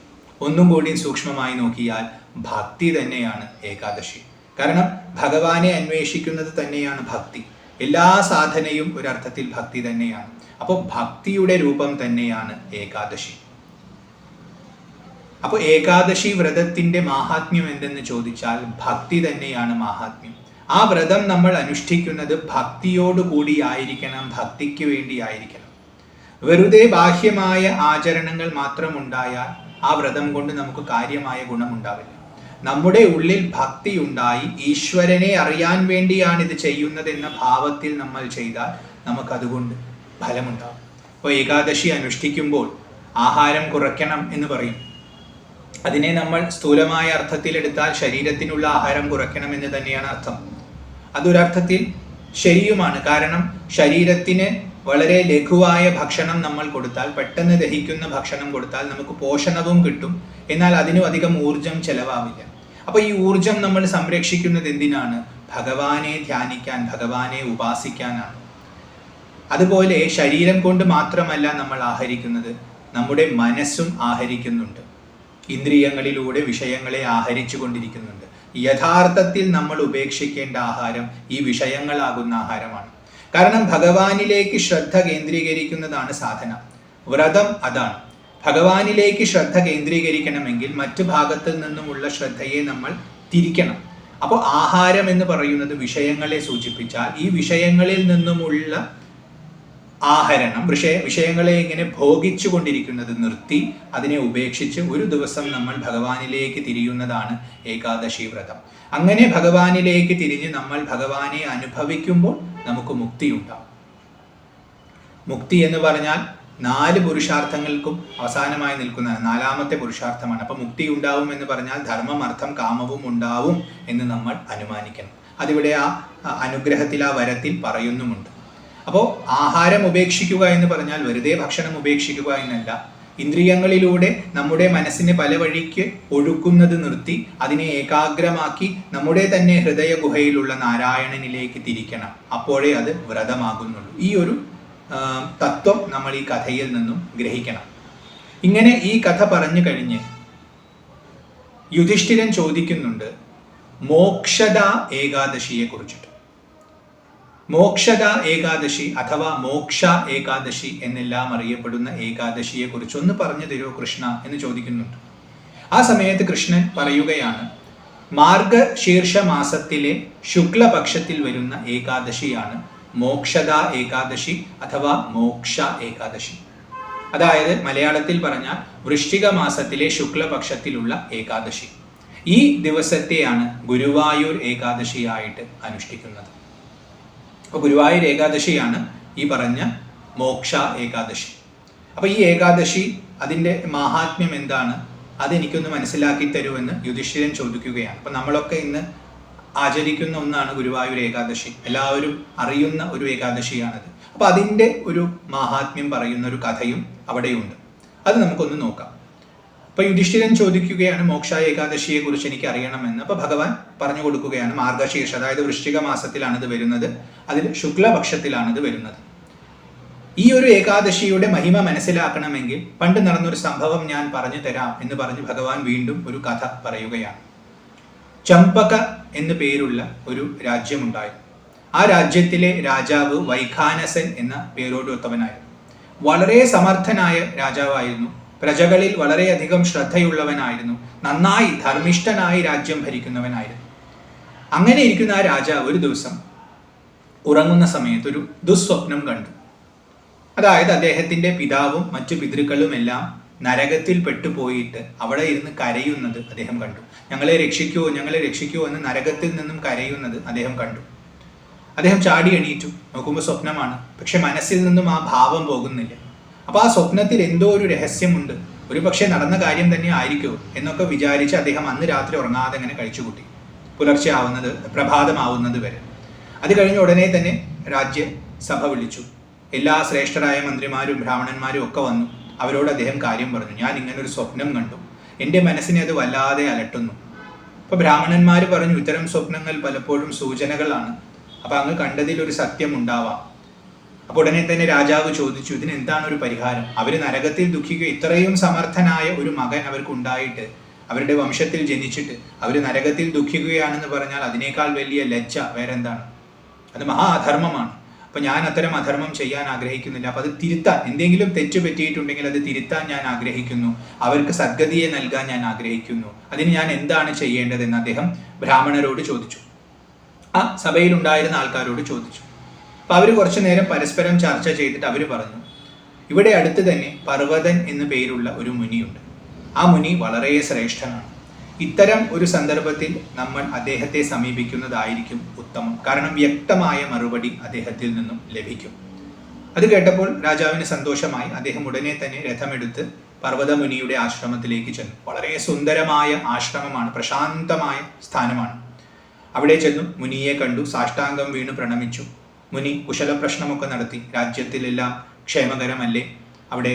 ഒന്നും കൂടി സൂക്ഷ്മമായി നോക്കിയാൽ ഭക്തി തന്നെയാണ് ഏകാദശി. കാരണം ഭഗവാനെ അന്വേഷിക്കുന്നത് തന്നെയാണ് ഭക്തി. എല്ലാ സാധനയും ഒരർത്ഥത്തിൽ ഭക്തി തന്നെയാണ്. അപ്പോൾ ഭക്തിയുടെ രൂപം തന്നെയാണ് ഏകാദശി. അപ്പോൾ ഏകാദശി വ്രതത്തിന്റെ മാഹാത്മ്യം എന്തെന്ന് ചോദിച്ചാൽ ഭക്തി തന്നെയാണ് മാഹാത്മ്യം. ആ വ്രതം നമ്മൾ അനുഷ്ഠിക്കുന്നത് ഭക്തിയോടുകൂടി ആയിരിക്കണം, ഭക്തിക്ക് വേണ്ടി ആയിരിക്കണം. വെറുതെ ബാഹ്യമായ ആചരണങ്ങൾ മാത്രം ഉണ്ടായാൽ ആ വ്രതം കൊണ്ട് നമുക്ക് കാര്യമായ ഗുണമുണ്ടാവില്ല. നമ്മുടെ ഉള്ളിൽ ഭക്തി ഉണ്ടായി ഈശ്വരനെ അറിയാൻ വേണ്ടിയാണ് ഇത് ചെയ്യുന്നത് എന്ന ഭാവത്തിൽ നമ്മൾ ചെയ്താൽ നമുക്കതുകൊണ്ട് ഫലമുണ്ടാകും. അപ്പോൾ ഏകാദശി അനുഷ്ഠിക്കുമ്പോൾ ആഹാരം കുറയ്ക്കണം എന്ന് പറയും. അതിനെ നമ്മൾ സ്ഥൂലമായ അർത്ഥത്തിലെടുത്താൽ ശരീരത്തിനുള്ള ആഹാരം കുറയ്ക്കണം എന്ന് തന്നെയാണ് അർത്ഥം. അതൊരർത്ഥത്തിൽ ശരിയുമാണ്. കാരണം ശരീരത്തിന് വളരെ ലഘുവായ ഭക്ഷണം നമ്മൾ കൊടുത്താൽ, പെട്ടെന്ന് ദഹിക്കുന്ന ഭക്ഷണം കൊടുത്താൽ നമുക്ക് പോഷണവും കിട്ടും, എന്നാൽ അതിനും അധികം ഊർജം ചെലവാവില്ല. അപ്പോൾ ഈ ഊർജം നമ്മൾ സംരക്ഷിക്കുന്നത് എന്തിനാണ്? ഭഗവാനെ ധ്യാനിക്കാൻ, ഭഗവാനെ ഉപാസിക്കാനാണ്. അതുപോലെ ശരീരം കൊണ്ട് മാത്രമല്ല നമ്മൾ ആഹരിക്കുന്നത്, നമ്മുടെ മനസ്സും ആഹരിക്കുന്നുണ്ട്. ഇന്ദ്രിയങ്ങളിലൂടെ വിഷയങ്ങളെ ആഹരിച്ചു കൊണ്ടിരിക്കുന്നുണ്ട്. യഥാർത്ഥത്തിൽ നമ്മൾ ഉപേക്ഷിക്കേണ്ട ആഹാരം ഈ വിഷയങ്ങളാകുന്ന ആഹാരമാണ്. കാരണം ഭഗവാനിലേക്ക് ശ്രദ്ധ കേന്ദ്രീകരിക്കുന്നതാണ് സാധന. വ്രതം അതാണ്. ഭഗവാനിലേക്ക് ശ്രദ്ധ കേന്ദ്രീകരിക്കണമെങ്കിൽ മറ്റു ഭാഗത്തിൽ നിന്നുമുള്ള ശ്രദ്ധയെ നമ്മൾ തിരിക്കണം. അപ്പോൾ ആഹാരം എന്ന് പറയുന്നത് വിഷയങ്ങളെ സൂചിപ്പിച്ചാൽ ഈ വിഷയങ്ങളിൽ നിന്നുമുള്ള ആഹരണം, വിഷയങ്ങളെ ഇങ്ങനെ ഭോഗിച്ചു കൊണ്ടിരിക്കുന്നത് നിർത്തി അതിനെ ഉപേക്ഷിച്ച് ഒരു ദിവസം നമ്മൾ ഭഗവാനിലേക്ക് തിരിയുന്നതാണ് ഏകാദശി വ്രതം. അങ്ങനെ ഭഗവാനിലേക്ക് തിരിഞ്ഞ് നമ്മൾ ഭഗവാനെ അനുഭവിക്കുമ്പോൾ നമുക്ക് മുക്തി ഉണ്ടാവും. മുക്തി എന്ന് പറഞ്ഞാൽ 4 പുരുഷാർത്ഥങ്ങൾക്കും അവസാനമായി നിൽക്കുന്ന 4ാമത്തെ പുരുഷാർത്ഥമാണ്. അപ്പൊ മുക്തി ഉണ്ടാവും എന്ന് പറഞ്ഞാൽ ധർമ്മം, അർത്ഥം, കാമവും ഉണ്ടാവും എന്ന് നമ്മൾ അനുമാനിക്കണം. അതിവിടെ ആ അനുഗ്രഹത്തിൽ, ആ വരത്തിൽ പറയുന്നുമുണ്ട്. അപ്പോൾ ആഹാരം ഉപേക്ഷിക്കുക എന്ന് പറഞ്ഞാൽ വെറുതെ ഭക്ഷണം ഉപേക്ഷിക്കുക എന്നല്ല. ഇന്ദ്രിയങ്ങളിലൂടെ നമ്മുടെ മനസ്സിനെ പല വഴിക്ക് ഒഴുക്കുന്നത് നിർത്തി അതിനെ ഏകാഗ്രമാക്കി നമ്മുടെ തന്നെ ഹൃദയ ഗുഹയിലുള്ള നാരായണനിലേക്ക് തിരിക്കണം. അപ്പോഴേ അത് വ്രതമാകുന്നുള്ളൂ. ഈ ഒരു തത്വം നമ്മൾ ഈ കഥയിൽ നിന്നും ഗ്രഹിക്കണം. ഇങ്ങനെ ഈ കഥ പറഞ്ഞു കഴിഞ്ഞ് യുധിഷ്ഠിരൻ ചോദിക്കുന്നുണ്ട് മോക്ഷദ ഏകാദശിയെ കുറിച്ചിട്ട്. മോക്ഷദ ഏകാദശി അഥവാ മോക്ഷ ഏകാദശി എന്നെല്ലാം അറിയപ്പെടുന്ന ഏകാദശിയെ കുറിച്ച് ഒന്ന് പറഞ്ഞു തരുമോ കൃഷ്ണ എന്ന് ചോദിക്കുന്നുണ്ട്. ആ സമയത്ത് കൃഷ്ണൻ പറയുകയാണ്, മാർഗശീർഷ മാസത്തിലെ ശുക്ലപക്ഷത്തിൽ വരുന്ന ഏകാദശിയാണ് മോക്ഷദ ഏകാദശി അഥവാ മോക്ഷ ഏകാദശി. അതായത് മലയാളത്തിൽ പറഞ്ഞാൽ വൃശ്ചിക മാസത്തിലെ ശുക്ലപക്ഷത്തിലുള്ള ഏകാദശി. ഈ ദിവസത്തെയാണ് ഗുരുവായൂർ ഏകാദശിയായിട്ട് അനുഷ്ഠിക്കുന്നത്. അപ്പോൾ ഗുരുവായൂർ ഏകാദശിയാണ് ഈ പറഞ്ഞ മോക്ഷ ഏകാദശി. അപ്പോൾ ഈ ഏകാദശി അതിൻ്റെ മാഹാത്മ്യം എന്താണ്, അതെനിക്കൊന്ന് മനസ്സിലാക്കി തരുമെന്ന് യുധിഷ്ഠിരൻ ചോദിക്കുകയാണ്. അപ്പം നമ്മളൊക്കെ ഇന്ന് ആചരിക്കുന്ന ഒന്നാണ് ഗുരുവായൂർ ഏകാദശി. എല്ലാവരും അറിയുന്ന ഒരു ഏകാദശിയാണത്. അപ്പോൾ അതിൻ്റെ ഒരു മാഹാത്മ്യം പറയുന്ന ഒരു കഥയും അവിടെയുണ്ട്. അത് നമുക്കൊന്ന് നോക്കാം. അപ്പോൾ യുധിഷ്ഠിരൻ ചോദിക്കുകയാണ് മോക്ഷ ഏകാദശിയെ കുറിച്ച് എനിക്ക് അറിയണമെന്ന്. അപ്പോൾ ഭഗവാൻ പറഞ്ഞു കൊടുക്കുകയാണ് മാർഗശീർഷ, അതായത് വൃശ്ചിക മാസത്തിലാണിത് വരുന്നത്, അതിൽ ശുക്ലപക്ഷത്തിലാണിത് വരുന്നത്. ഈ ഒരു ഏകാദശിയുടെ മഹിമ മനസ്സിലാക്കണമെങ്കിൽ പണ്ട് നടന്നൊരു സംഭവം ഞാൻ പറഞ്ഞു തരാം എന്ന് പറഞ്ഞ് ഭഗവാൻ വീണ്ടും ഒരു കഥ പറയുകയാണ്. ചമ്പക എന്നു പേരുള്ള ഒരു രാജ്യമുണ്ടായിരുന്നു. ആ രാജ്യത്തിലെ രാജാവ് വൈഖാനസൻ എന്ന പേരോടൊത്തവനായിരുന്നു. വളരെ സമർത്ഥനായ രാജാവായിരുന്നു. പ്രജകളിൽ വളരെയധികം ശ്രദ്ധയുള്ളവനായിരുന്നു. നന്നായി ധർമ്മിഷ്ഠനായി രാജ്യം ഭരിക്കുന്നവനായിരുന്നു. അങ്ങനെ ഇരിക്കുന്ന ആ രാജാവ് ഒരു ദിവസം ഉറങ്ങുന്ന സമയത്ത് ഒരു ദുസ്വപ്നം കണ്ടു. അതായത് അദ്ദേഹത്തിന്റെ പിതാവും മറ്റു പിതൃക്കളും എല്ലാം നരകത്തിൽ പെട്ടുപോയിട്ട് അവിടെ ഇരുന്ന് കരയുന്നത് അദ്ദേഹം കണ്ടു. ഞങ്ങളെ രക്ഷിക്കുവോ എന്ന് നരകത്തിൽ നിന്നും കരയുന്നത് അദ്ദേഹം കണ്ടു. അദ്ദേഹം ചാടി എണീറ്റു. നോക്കുമ്പോൾ സ്വപ്നമാണ്, പക്ഷെ മനസ്സിൽ നിന്നും ആ ഭാവം പോകുന്നില്ല. അപ്പോൾ ആ സ്വപ്നത്തിൽ എന്തോ ഒരു രഹസ്യമുണ്ട്, ഒരു പക്ഷേ നടന്ന കാര്യം തന്നെ ആയിരിക്കുമോ എന്നൊക്കെ വിചാരിച്ച് അദ്ദേഹം അന്ന് രാത്രി ഉറങ്ങാതെ അങ്ങനെ കഴിച്ചുകൂട്ടി, പ്രഭാതമാവുന്നത് വരെ. അത് കഴിഞ്ഞ ഉടനെ തന്നെ രാജ്യസഭ വിളിച്ചു. എല്ലാ ശ്രേഷ്ഠരായ മന്ത്രിമാരും ബ്രാഹ്മണന്മാരും ഒക്കെ വന്നു. അവരോട് അദ്ദേഹം കാര്യം പറഞ്ഞു. ഞാൻ ഇങ്ങനൊരു സ്വപ്നം കണ്ടു, എൻ്റെ മനസ്സിനെ അത് വല്ലാതെ അലട്ടുന്നു. അപ്പോൾ ബ്രാഹ്മണന്മാർ പറഞ്ഞു, ഇത്തരം സ്വപ്നങ്ങൾ പലപ്പോഴും സൂചനകളാണ്, അപ്പം അങ്ങ് കണ്ടതിൽ ഒരു സത്യം ഉണ്ടാവാം. അപ്പോൾ ഉടനെ തന്നെ രാജാവ് ചോദിച്ചു, ഇതിന് എന്താണ് ഒരു പരിഹാരം? അവർ നരകത്തിൽ ദുഃഖിക്കുക, ഇത്രയും സമർത്ഥനായ ഒരു മകൻ അവർക്ക് ഉണ്ടായിട്ട്, അവരുടെ വംശത്തിൽ ജനിച്ചിട്ട് അവർ നരകത്തിൽ ദുഃഖിക്കുകയാണെന്ന് പറഞ്ഞാൽ അതിനേക്കാൾ വലിയ ലജ്ജ വേറെന്താണ്? അത് മഹാ അധർമ്മമാണ്. അപ്പം ഞാൻ അത്തരം അധർമ്മം ചെയ്യാൻ ആഗ്രഹിക്കുന്നില്ല. അപ്പം അത് തിരുത്താൻ, എന്തെങ്കിലും തെറ്റ് പറ്റിയിട്ടുണ്ടെങ്കിൽ അത് തിരുത്താൻ ഞാൻ ആഗ്രഹിക്കുന്നു. അവർക്ക് സദ്ഗതിയെ നൽകാൻ ഞാൻ ആഗ്രഹിക്കുന്നു. അതിന് ഞാൻ എന്താണ് ചെയ്യേണ്ടതെന്ന് അദ്ദേഹം ബ്രാഹ്മണരോട് ചോദിച്ചു. ആ സഭയിലുണ്ടായിരുന്ന ആൾക്കാരോട് ചോദിച്ചു. അപ്പം അവർ കുറച്ചു നേരം പരസ്പരം ചർച്ച ചെയ്തിട്ട് അവർ പറഞ്ഞു, ഇവിടെ അടുത്ത് തന്നെ പർവ്വതൻ എന്നു പേരുള്ള ഒരു മുനിയുണ്ട്. ആ മുനി വളരെ ശ്രേഷ്ഠനാണ്. ഇത്തരം ഒരു സന്ദർഭത്തിൽ നമ്മൾ അദ്ദേഹത്തെ സമീപിക്കുന്നതായിരിക്കും ഉത്തമം. കാരണം വ്യക്തമായ മറുപടി അദ്ദേഹത്തിൽ നിന്നും ലഭിക്കും. അത് കേട്ടപ്പോൾ രാജാവിന് സന്തോഷമായി. അദ്ദേഹം ഉടനെ തന്നെ രഥമെടുത്ത് പർവ്വതമുനിയുടെ ആശ്രമത്തിലേക്ക് ചെന്നു. വളരെ സുന്ദരമായ ആശ്രമമാണ്, പ്രശാന്തമായ സ്ഥാനമാണ്. അവിടെ ചെന്നു മുനിയെ കണ്ടു, സാഷ്ടാംഗം വീണ് പ്രണമിച്ചു. മുനി കുശല പ്രശ്നമൊക്കെ നടത്തി. രാജ്യത്തിലെല്ലാം ക്ഷേമകരമല്ലേ? അവിടെ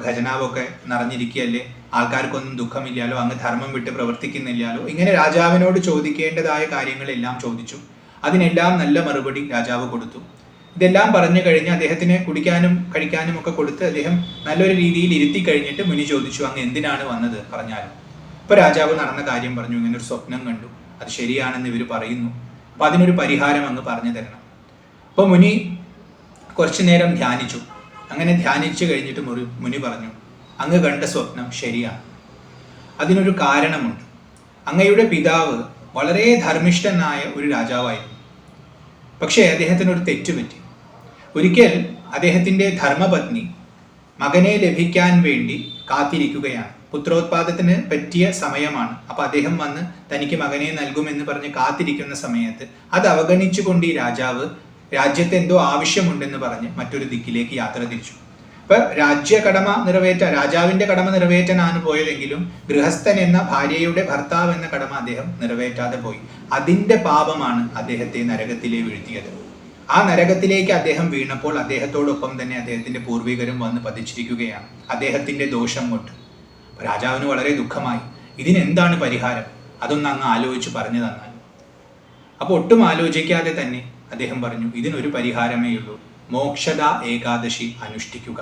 ഖജനാവൊക്കെ നിറഞ്ഞിരിക്കുകയല്ലേ? ആൾക്കാർക്കൊന്നും ദുഃഖമില്ലാലോ? അങ്ങ് ധർമ്മം വിട്ട് പ്രവർത്തിക്കുന്നില്ലാലോ? ഇങ്ങനെ രാജാവിനോട് ചോദിക്കേണ്ടതായ കാര്യങ്ങളെല്ലാം ചോദിച്ചു. അതിനെല്ലാം നല്ല മറുപടി രാജാവ് കൊടുത്തു. ഇതെല്ലാം പറഞ്ഞു കഴിഞ്ഞ് അദ്ദേഹത്തിന് കുടിക്കാനും കഴിക്കാനും ഒക്കെ കൊടുത്ത് അദ്ദേഹം നല്ലൊരു രീതിയിൽ ഇരുത്തി കഴിഞ്ഞിട്ട് മുനി ചോദിച്ചു, അങ്ങ് എന്തിനാണ് വന്നത് പറഞ്ഞാലും. ഇപ്പൊ രാജാവ് നടന്ന കാര്യം പറഞ്ഞു. ഇങ്ങനെ ഒരു സ്വപ്നം കണ്ടു, അത് ശരിയാണെന്ന് ഇവർ പറയുന്നു. അപ്പൊ അതിനൊരു പരിഹാരം അങ്ങ് പറഞ്ഞു തരണം. അപ്പോൾ മുനി കുറച്ചു നേരം ധ്യാനിച്ചു. അങ്ങനെ ധ്യാനിച്ചു കഴിഞ്ഞിട്ട് മുനി പറഞ്ഞു, അങ്ങ് കണ്ട സ്വപ്നം ശരിയാണ്. അതിനൊരു കാരണമുണ്ട്. അങ്ങയുടെ പിതാവ് വളരെ ധർമ്മിഷ്ഠനായ ഒരു രാജാവായിരുന്നു. പക്ഷേ അദ്ദേഹത്തിനൊരു തെറ്റുപറ്റി. ഒരിക്കൽ അദ്ദേഹത്തിൻ്റെ ധർമ്മപത്നി മകനെ ലഭിക്കാൻ വേണ്ടി കാത്തിരിക്കുകയാണ്. പുത്രോത്പാദത്തിന് പറ്റിയ സമയമാണ്. അപ്പോൾ അദ്ദേഹം വന്ന് തനിക്ക് മകനെ നൽകുമെന്ന് പറഞ്ഞ് കാത്തിരിക്കുന്ന സമയത്ത് അത് അവഗണിച്ചുകൊണ്ട് ഈ രാജാവ് രാജ്യത്തെ എന്തോ ആവശ്യമുണ്ടെന്ന് പറഞ്ഞ് മറ്റൊരു ദിക്കിലേക്ക് യാത്ര തിരിച്ചു. ഇപ്പൊ രാജാവിന്റെ കടമ നിറവേറ്റാനാണ് പോയതെങ്കിലും ഗൃഹസ്ഥൻ എന്ന ഭാര്യയുടെ ഭർത്താവ് എന്ന കടമ അദ്ദേഹം നിറവേറ്റാതെ പോയി. അതിന്റെ പാപമാണ് അദ്ദേഹത്തെ നരകത്തിലെ വീഴ്ത്തിയത്. ആ നരകത്തിലേക്ക് അദ്ദേഹം വീണപ്പോൾ അദ്ദേഹത്തോടൊപ്പം തന്നെ അദ്ദേഹത്തിന്റെ പൂർവികരും വന്ന് പതിച്ചിരിക്കുകയാണ്, അദ്ദേഹത്തിന്റെ ദോഷം കൊണ്ട്. രാജാവിന് വളരെ ദുഃഖമായി. ഇതിനെന്താണ് പരിഹാരം? അതൊന്ന് അങ്ങ് ആലോചിച്ച് പറഞ്ഞു തന്നാൽ. അപ്പോൾ ഒട്ടും ആലോചിക്കാതെ തന്നെ അദ്ദേഹം പറഞ്ഞു, ഇതിനൊരു പരിഹാരമേ ഉള്ളൂ. മോക്ഷദ ഏകാദശി അനുഷ്ഠിക്കുക.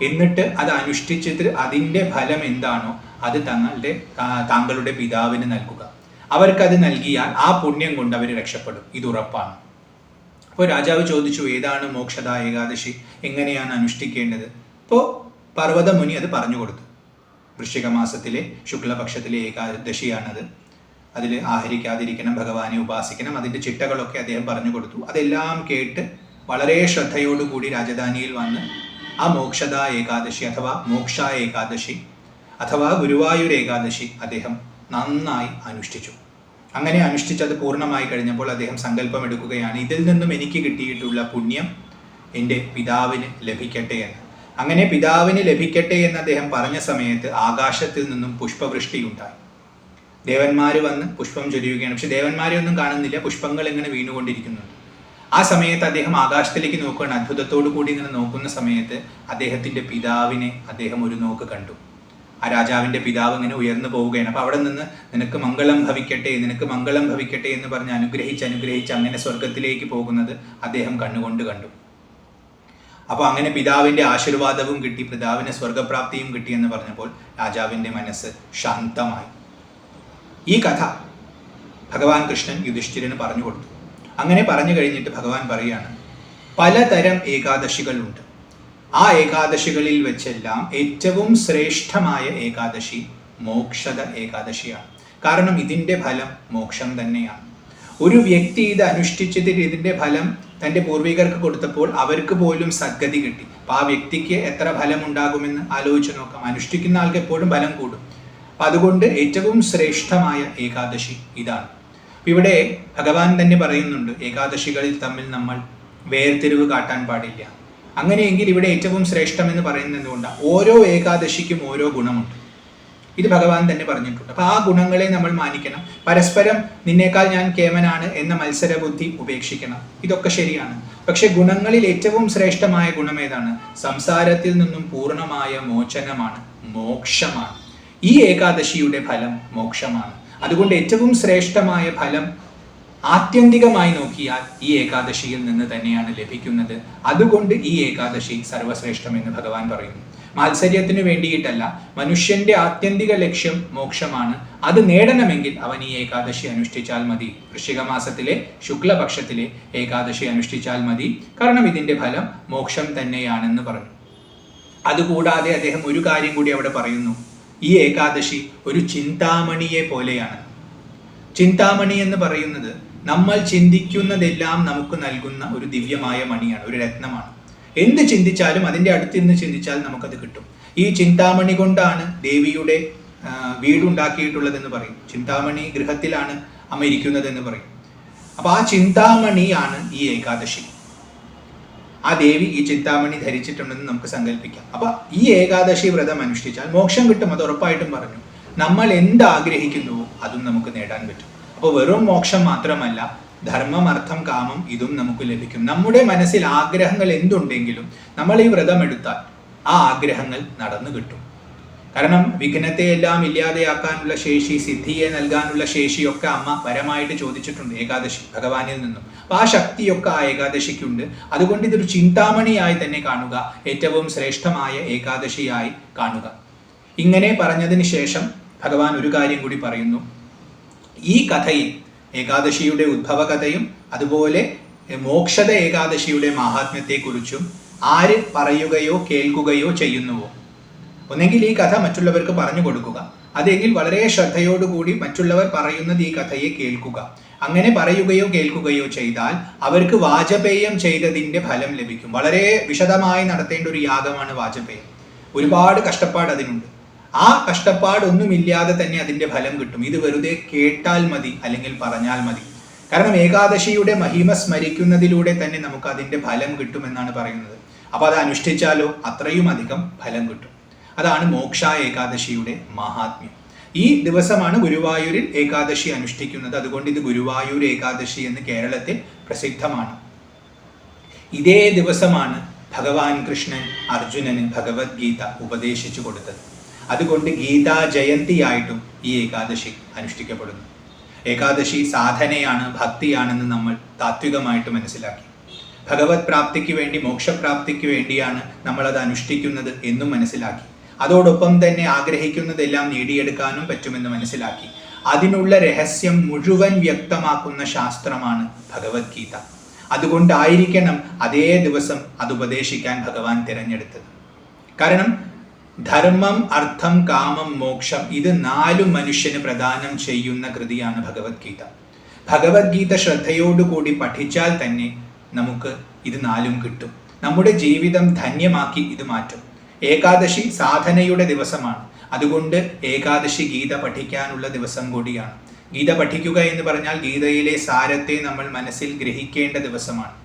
എന്നിട്ട് അത് അനുഷ്ഠിച്ചിട്ട് അതിൻ്റെ ഫലം എന്താണോ അത് താങ്കളുടെ പിതാവിന് നൽകുക. അവർക്കത് നൽകിയാൽ ആ പുണ്യം കൊണ്ട് അവർ രക്ഷപ്പെടും, ഇത് ഉറപ്പാണ്. അപ്പോൾ രാജാവ് ചോദിച്ചു, ഏതാണ് മോക്ഷദ ഏകാദശി, എങ്ങനെയാണ് അനുഷ്ഠിക്കേണ്ടത്? അപ്പോൾ പർവ്വതമുനി അത് പറഞ്ഞു കൊടുത്തു. വൃശ്ചിക മാസത്തിലെ ശുക്ലപക്ഷത്തിലെ ഏകാദശിയാണത്. അതിൽ ആഹരിക്കാതിരിക്കണം, ഭഗവാനെ ഉപാസിക്കണം, അതിൻ്റെ ചിട്ടകളൊക്കെ അദ്ദേഹം പറഞ്ഞു കൊടുത്തു. അതെല്ലാം കേട്ട് വളരെ ശ്രദ്ധയോടുകൂടി രാജധാനിയിൽ വന്ന് ആ മോക്ഷദ ഏകാദശി അഥവാ മോക്ഷ ഏകാദശി അഥവാ ഗുരുവായൂർ ഏകാദശി അദ്ദേഹം നന്നായി അനുഷ്ഠിച്ചു. അങ്ങനെ അനുഷ്ഠിച്ചത് പൂർണ്ണമായി കഴിഞ്ഞപ്പോൾ അദ്ദേഹം സങ്കല്പം എടുക്കുകയാണ്, ഇതിൽ നിന്നും എനിക്ക് കിട്ടിയിട്ടുള്ള പുണ്യം എൻ്റെ പിതാവിന് ലഭിക്കട്ടെ എന്ന്. അങ്ങനെ പിതാവിന് ലഭിക്കട്ടെ എന്ന് അദ്ദേഹം പറഞ്ഞ സമയത്ത് ആകാശത്തിൽ നിന്നും പുഷ്പവൃഷ്ടി ഉണ്ടായി. ദേവന്മാർ വന്ന് പുഷ്പം ചൊരിയുകയാണ്. പക്ഷെ ദേവന്മാരെ ഒന്നും കാണുന്നില്ല, പുഷ്പങ്ങൾ ഇങ്ങനെ വീണുകൊണ്ടിരിക്കുന്നുണ്ട്. ആ സമയത്ത് അദ്ദേഹം ആകാശത്തിലേക്ക് നോക്കുകയാണ്. അത്ഭുതത്തോടു കൂടി ഇങ്ങനെ നോക്കുന്ന സമയത്ത് അദ്ദേഹത്തിൻ്റെ പിതാവിനെ അദ്ദേഹം ഒരു നോക്ക് കണ്ടു. ആ രാജാവിൻ്റെ പിതാവ് ഇങ്ങനെ ഉയർന്നു പോവുകയാണ്. അപ്പോൾ അവിടെ നിന്ന് നിനക്ക് മംഗളം ഭവിക്കട്ടെ, നിനക്ക് മംഗളം ഭവിക്കട്ടെ എന്ന് പറഞ്ഞ് അനുഗ്രഹിച്ച് അങ്ങനെ സ്വർഗത്തിലേക്ക് പോകുന്നത് അദ്ദേഹം കണ്ണുകൊണ്ട് കണ്ടു. അപ്പോൾ അങ്ങനെ പിതാവിൻ്റെ ആശീർവാദവും കിട്ടി, പിതാവിന് സ്വർഗപ്രാപ്തിയും കിട്ടി എന്ന് പറഞ്ഞപ്പോൾ രാജാവിൻ്റെ മനസ്സ് ശാന്തമായി. ഈ കഥ ഭഗവാൻ കൃഷ്ണൻ യുധിഷ്ഠിരന് പറഞ്ഞു കൊടുത്തു. അങ്ങനെ പറഞ്ഞു കഴിഞ്ഞിട്ട് ഭഗവാൻ പറയാണ്, പലതരം ഏകാദശികളുണ്ട്. ആ ഏകാദശികളിൽ വെച്ചെല്ലാം ഏറ്റവും ശ്രേഷ്ഠമായ ഏകാദശി മോക്ഷദ ഏകാദശിയാണ്. കാരണം ഇതിൻ്റെ ഫലം മോക്ഷം തന്നെയാണ്. ഒരു വ്യക്തി ഇത് അനുഷ്ഠിച്ചിട്ട് ഇതിൻ്റെ ഫലം തൻ്റെ പൂർവികർക്ക് കൊടുത്തപ്പോൾ അവർക്ക് പോലും സദ്ഗതി കിട്ടി. അപ്പോൾ ആ വ്യക്തിക്ക് എത്ര ഫലം ഉണ്ടാകുമെന്ന് ആലോചിച്ച് നോക്കാം. അനുഷ്ഠിക്കുന്ന ആൾക്ക് എപ്പോഴും ഫലം കൂടും. അപ്പം അതുകൊണ്ട് ഏറ്റവും ശ്രേഷ്ഠമായ ഏകാദശി ഇതാണ്. ഇവിടെ ഭഗവാൻ തന്നെ പറയുന്നുണ്ട്, ഏകാദശികളിൽ തമ്മിൽ നമ്മൾ വേർതിരിവ് കാട്ടാൻ പാടില്ല. അങ്ങനെയെങ്കിൽ ഇവിടെ ഏറ്റവും ശ്രേഷ്ഠം എന്ന് പറയുന്നത് എന്തുകൊണ്ടാണ്? ഓരോ ഏകാദശിക്കും ഓരോ ഗുണമുണ്ട്. ഇത് ഭഗവാൻ തന്നെ പറഞ്ഞിട്ടുണ്ട്. അപ്പോൾ ആ ഗുണങ്ങളെ നമ്മൾ മാനിക്കണം. പരസ്പരം നിന്നേക്കാൾ ഞാൻ കേമനാണ് എന്ന മത്സരബുദ്ധി ഉപേക്ഷിക്കണം. ഇതൊക്കെ ശരിയാണ്. പക്ഷെ ഗുണങ്ങളിൽ ഏറ്റവും ശ്രേഷ്ഠമായ ഗുണം ഏതാണ്? സംസാരത്തിൽ നിന്നും പൂർണ്ണമായ മോചനമാണ്, മോക്ഷമാണ്. ഈ ഏകാദശിയുടെ ഫലം മോക്ഷമാണ്. അതുകൊണ്ട് ഏറ്റവും ശ്രേഷ്ഠമായ ഫലം ആത്യന്തികമായി നോക്കിയാൽ ഈ ഏകാദശിയിൽ നിന്ന് തന്നെയാണ് ലഭിക്കുന്നത്. അതുകൊണ്ട് ഈ ഏകാദശി സർവശ്രേഷ്ഠം എന്ന് ഭഗവാൻ പറയുന്നു. മാത്സര്യത്തിന് വേണ്ടിയിട്ടല്ല, മനുഷ്യന്റെ ആത്യന്തിക ലക്ഷ്യം മോക്ഷമാണ്. അത് നേടണമെങ്കിൽ അവൻ ഈ ഏകാദശി അനുഷ്ഠിച്ചാൽ മതി. വൃശ്ചിക മാസത്തിലെ ശുക്ലപക്ഷത്തിലെ ഏകാദശി അനുഷ്ഠിച്ചാൽ മതി. കാരണം ഇതിന്റെ ഫലം മോക്ഷം തന്നെയാണെന്ന് പറഞ്ഞു. അതുകൂടാതെ അദ്ദേഹം ഒരു കാര്യം കൂടി അവിടെ പറയുന്നു. ഈ ഏകാദശി ഒരു ചിന്താമണിയെ പോലെയാണ്. ചിന്താമണി എന്ന് പറയുന്നത് നമ്മൾ ചിന്തിക്കുന്നതെല്ലാം നമുക്ക് നൽകുന്ന ഒരു ദിവ്യമായ മണിയാണ്, ഒരു രത്നമാണ്. എന്ത് ചിന്തിച്ചാലും അതിൻ്റെ അടുത്തിരുന്ന് ചിന്തിച്ചാൽ നമുക്കത് കിട്ടും. ഈ ചിന്താമണി കൊണ്ടാണ് ദേവിയുടെ വീടുണ്ടാക്കിയിട്ടുള്ളതെന്ന് പറയും. ചിന്താമണി ഗൃഹത്തിലാണ് അമ്മ ഇരിക്കുന്നതെന്ന് പറയും. അപ്പൊ ആ ചിന്താമണിയാണ് ഈ ഏകാദശി. ആ ദേവി ഈ ചിന്താമണി ധരിച്ചിട്ടുണ്ടെന്ന് നമുക്ക് സങ്കല്പിക്കാം. അപ്പൊ ഈ ഏകാദശി വ്രതം അനുഷ്ഠിച്ചാൽ മോക്ഷം കിട്ടും, അത് ഉറപ്പായിട്ടും പറഞ്ഞു. നമ്മൾ എന്താഗ്രഹിക്കുന്നുവോ അതും നമുക്ക് നേടാൻ പറ്റും. അപ്പോൾ വെറും മോക്ഷം മാത്രമല്ല, ധർമ്മം, അർത്ഥം, കാമം ഇതും നമുക്ക് ലഭിക്കും. നമ്മുടെ മനസ്സിൽ ആഗ്രഹങ്ങൾ എന്തുണ്ടെങ്കിലും നമ്മൾ ഈ വ്രതം എടുത്താൽ ആ ആഗ്രഹങ്ങൾ നടന്നു കിട്ടും. കാരണം വിഘ്നത്തെ എല്ലാം ഇല്ലാതെയാക്കാനുള്ള ശേഷി, സിദ്ധിയെ നൽകാനുള്ള ശേഷിയൊക്കെ അമ്മ പരമായിട്ട് ചോദിച്ചിട്ടുണ്ട് ഏകാദശി ഭഗവാനിൽ നിന്നും. അപ്പൊ ആ ശക്തിയൊക്കെ ആ ഏകാദശിക്കുണ്ട്. അതുകൊണ്ട് ഇതൊരു ചിന്താമണിയായി തന്നെ കാണുക, ഏറ്റവും ശ്രേഷ്ഠമായ ഏകാദശിയായി കാണുക. ഇങ്ങനെ പറഞ്ഞതിന് ശേഷം ഭഗവാൻ ഒരു കാര്യം കൂടി പറയുന്നു. ഈ കഥയിൽ ഏകാദശിയുടെ ഉദ്ഭവ കഥയും അതുപോലെ മോക്ഷത ഏകാദശിയുടെ മാഹാത്മ്യത്തെക്കുറിച്ചും ആര് പറയുകയോ കേൾക്കുകയോ ചെയ്യുന്നുവോ, ഒന്നെങ്കിൽ ഈ കഥ മറ്റുള്ളവർക്ക് പറഞ്ഞു കൊടുക്കുക, അതെങ്കിൽ വളരെ ശ്രദ്ധയോടുകൂടി മറ്റുള്ളവർ പറയുന്നത് ഈ കഥയെ കേൾക്കുക. അങ്ങനെ പറയുകയോ കേൾക്കുകയോ ചെയ്താൽ അവർക്ക് വാജപേയം ചെയ്തതിൻ്റെ ഫലം ലഭിക്കും. വളരെ വിശദമായി നടത്തേണ്ട ഒരു യാഗമാണ് വാജപേയം. ഒരുപാട് കഷ്ടപ്പാട് അതിനുണ്ട്. ആ കഷ്ടപ്പാടൊന്നുമില്ലാതെ തന്നെ അതിൻ്റെ ഫലം കിട്ടും. ഇത് വെറുതെ കേട്ടാൽ മതി, അല്ലെങ്കിൽ പറഞ്ഞാൽ മതി. കാരണം ഏകാദശിയുടെ മഹിമ സ്മരിക്കുന്നതിലൂടെ തന്നെ നമുക്ക് അതിൻ്റെ ഫലം കിട്ടുമെന്നാണ് പറയുന്നത്. അപ്പോൾ അത് അനുഷ്ഠിച്ചാലോ അത്രയും അധികം ഫലം കിട്ടും. അതാണ് മോക്ഷ ഏകാദശിയുടെ മഹാത്മ്യം. ഈ ദിവസമാണ് ഗുരുവായൂരിൽ ഏകാദശി അനുഷ്ഠിക്കുന്നത്. അതുകൊണ്ട് ഇത് ഗുരുവായൂർ ഏകാദശി എന്ന് കേരളത്തിൽ പ്രസിദ്ധമാണ്. ഇതേ ദിവസമാണ് ഭഗവാൻ കൃഷ്ണൻ അർജുനന് ഭഗവത്ഗീത ഉപദേശിച്ചു കൊടുത്തത്. അതുകൊണ്ട് ഗീതാ ജയന്തിയായിട്ടും ഈ ഏകാദശി അനുഷ്ഠിക്കപ്പെടുന്നു. ഏകാദശി സാധനയാണ്, ഭക്തിയാണെന്ന് നമ്മൾ താത്വികമായിട്ട് മനസ്സിലാക്കി. ഭഗവത് പ്രാപ്തിക്ക് വേണ്ടി, മോക്ഷപ്രാപ്തിക്ക് വേണ്ടിയാണ് നമ്മളത് അനുഷ്ഠിക്കുന്നത് എന്നും മനസ്സിലാക്കി. അതോടൊപ്പം തന്നെ ആഗ്രഹിക്കുന്നതെല്ലാം നേടിയെടുക്കാനും പറ്റുമെന്ന് മനസ്സിലാക്കി. അതിനുള്ള രഹസ്യം മുഴുവൻ വ്യക്തമാക്കുന്ന ശാസ്ത്രമാണ് ഭഗവത്ഗീത. അതുകൊണ്ടായിരിക്കണം അതേ ദിവസം അത് ഉപദേശിക്കാൻ ഭഗവാൻ തിരഞ്ഞെടുത്തത്. കാരണം ധർമ്മം, അർത്ഥം, കാമം, മോക്ഷം ഇത് 4 മനുഷ്യന് പ്രദാനം ചെയ്യുന്ന കൃതിയാണ് ഭഗവത്ഗീത. ഭഗവത്ഗീത ശ്രദ്ധയോടുകൂടി പഠിച്ചാൽ തന്നെ നമുക്ക് ഇത് 4 കിട്ടും. നമ്മുടെ ജീവിതം ധന്യമാക്കി ഇത് മാറ്റും. ഏകാദശി സാധനയുടെ ദിവസമാണ്. അതുകൊണ്ട് ഏകാദശി ഗീത പഠിക്കാനുള്ള ദിവസം കൂടിയാണ്. ഗീത പഠിക്കുക എന്ന് പറഞ്ഞാൽ ഗീതയിലെ സാരത്തെ നമ്മൾ മനസ്സിൽ ഗ്രഹിക്കേണ്ട ദിവസമാണ്.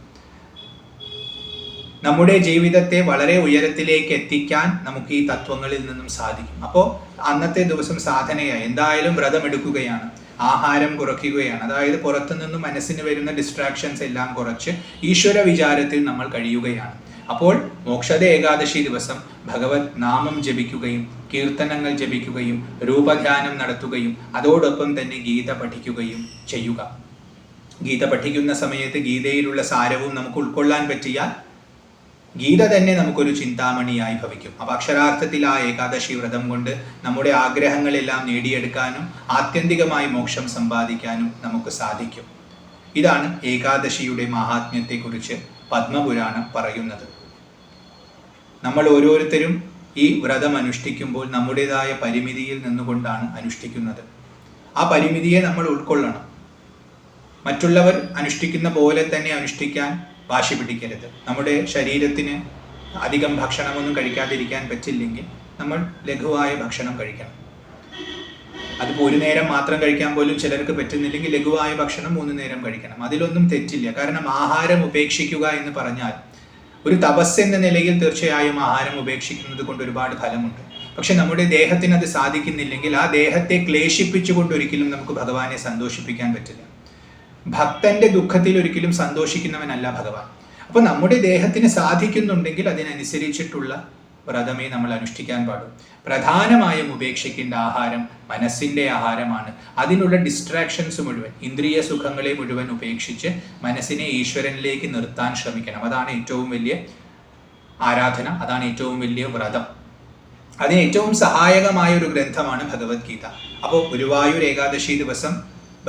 നമ്മുടെ ജീവിതത്തെ വളരെ ഉയരത്തിലേക്ക് എത്തിക്കാൻ നമുക്ക് ഈ തത്വങ്ങളിൽ നിന്നും സാധിക്കും. അപ്പോൾ അന്നത്തെ ദിവസം സാധനയായി എന്തായാലും വ്രതമെടുക്കുകയാണ്, ആഹാരം കുറയ്ക്കുകയാണ്. അതായത് പുറത്തുനിന്നും മനസ്സിന് വരുന്ന ഡിസ്ട്രാക്ഷൻസ് എല്ലാം കുറച്ച് ഈശ്വര വിചാരത്തിൽ നമ്മൾ കഴിയുകയാണ്. അപ്പോൾ മോക്ഷത ഏകാദശി ദിവസം ഭഗവത് നാമം ജപിക്കുകയും കീർത്തനങ്ങൾ ജപിക്കുകയും രൂപധ്യാനം നടത്തുകയും അതോടൊപ്പം തന്നെ ഗീത പഠിക്കുകയും ചെയ്യുക. ഗീത പഠിക്കുന്ന സമയത്ത് ഗീതയിലുള്ള സാരവും നമുക്ക് ഉൾക്കൊള്ളാൻ പറ്റിയാൽ ഗീത തന്നെ നമുക്കൊരു ചിന്താമണിയായി ഭവിക്കും. അപ്പം അക്ഷരാർത്ഥത്തിൽ ആ ഏകാദശി വ്രതം കൊണ്ട് നമ്മുടെ ആഗ്രഹങ്ങളെല്ലാം നേടിയെടുക്കാനും ആത്യന്തികമായി മോക്ഷം സമ്പാദിക്കാനും നമുക്ക് സാധിക്കും. ഇതാണ് ഏകാദശിയുടെ മാഹാത്മ്യത്തെക്കുറിച്ച് പത്മപുരാണം പറയുന്നത്. നമ്മൾ ഓരോരുത്തരും ഈ വ്രതം അനുഷ്ഠിക്കുമ്പോൾ നമ്മുടേതായ പരിമിതിയിൽ നിന്നുകൊണ്ടാണ് അനുഷ്ഠിക്കുന്നത്. ആ പരിമിതിയെ നമ്മൾ ഉൾക്കൊള്ളണം. മറ്റുള്ളവർ അനുഷ്ഠിക്കുന്ന പോലെ തന്നെ അനുഷ്ഠിക്കാൻ വാശി പിടിക്കരുത്. നമ്മുടെ ശരീരത്തിന് അധികം ഭക്ഷണമൊന്നും കഴിക്കാതിരിക്കാൻ പറ്റില്ലെങ്കിൽ നമ്മൾ ലഘുവായ ഭക്ഷണം കഴിക്കണം. അതിപ്പോൾ ഒരു നേരം മാത്രം കഴിക്കാൻ പോലും ചിലർക്ക് പറ്റുന്നില്ലെങ്കിൽ ലഘുവായ ഭക്ഷണം 3 നേരം കഴിക്കണം. അതിലൊന്നും തെറ്റില്ല. കാരണം ആഹാരം ഉപേക്ഷിക്കുക എന്ന് പറഞ്ഞാൽ ഒരു തപസ് എന്ന നിലയിൽ തീർച്ചയായും ആഹാരം ഉപേക്ഷിക്കുന്നത് കൊണ്ട് ഒരുപാട് ഫലമുണ്ട്. പക്ഷെ നമ്മുടെ ദേഹത്തിന് അത് സാധിക്കുന്നില്ലെങ്കിൽ ആ ദേഹത്തെ ക്ലേശിപ്പിച്ചുകൊണ്ട് ഒരിക്കലും നമുക്ക് ഭഗവാനെ സന്തോഷിപ്പിക്കാൻ പറ്റില്ല. ഭക്തന്റെ ദുഃഖത്തിൽ ഒരിക്കലും സന്തോഷിക്കുന്നവനല്ല ഭഗവാൻ. അപ്പോൾ നമ്മുടെ ദേഹത്തിന് സാധിക്കുന്നുണ്ടെങ്കിൽ അതിനനുസരിച്ചിട്ടുള്ള വ്രതമേ നമ്മൾ അനുഷ്ഠിക്കാൻ പാടും. പ്രധാനമായും ഉപേക്ഷിക്കേണ്ട ആഹാരം മനസ്സിൻ്റെ ആഹാരമാണ്. അതിനുള്ള ഡിസ്ട്രാക്ഷൻസ് മുഴുവൻ, ഇന്ദ്രിയ സുഖങ്ങളെ മുഴുവൻ ഉപേക്ഷിച്ച് മനസ്സിനെ ഈശ്വരനിലേക്ക് നിർത്താൻ ശ്രമിക്കണം. അതാണ് ഏറ്റവും വലിയ ആരാധന, അതാണ് ഏറ്റവും വലിയ വ്രതം. അതിന് ഏറ്റവും സഹായകമായ ഒരു ഗ്രന്ഥമാണ് ഭഗവത്ഗീത. അപ്പോൾ ഗുരുവായൂർ ഏകാദശി ദിവസം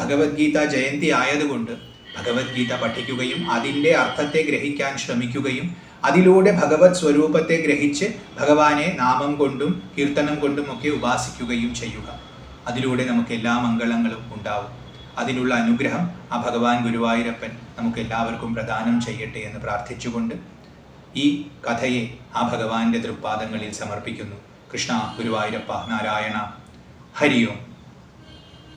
ഭഗവത്ഗീത ജയന്തി ആയതുകൊണ്ട് ഭഗവത്ഗീത പഠിക്കുകയും അതിൻ്റെ അർത്ഥത്തെ ഗ്രഹിക്കാൻ ശ്രമിക്കുകയും അതിലൂടെ ഭഗവത് സ്വരൂപത്തെ ഗ്രഹിച്ച് ഭഗവാനെ നാമം കൊണ്ടും കീർത്തനം കൊണ്ടും ഒക്കെ ഉപാസിക്കുകയും ചെയ്യുക. അതിലൂടെ നമുക്ക് എല്ലാ മംഗളങ്ങളും ഉണ്ടാവും. അതിനുള്ള അനുഗ്രഹം ആ ഭഗവാൻ ഗുരുവായൂരപ്പൻ നമുക്ക് എല്ലാവർക്കും പ്രദാനം ചെയ്യട്ടെ എന്ന് പ്രാർത്ഥിച്ചുകൊണ്ട് ഈ കഥയെ ആ ഭഗവാന്റെ തൃപ്പാദങ്ങളിൽ സമർപ്പിക്കുന്നു. കൃഷ്ണ ഗുരുവായൂരപ്പ നാരായണ. ഹരി ഓം.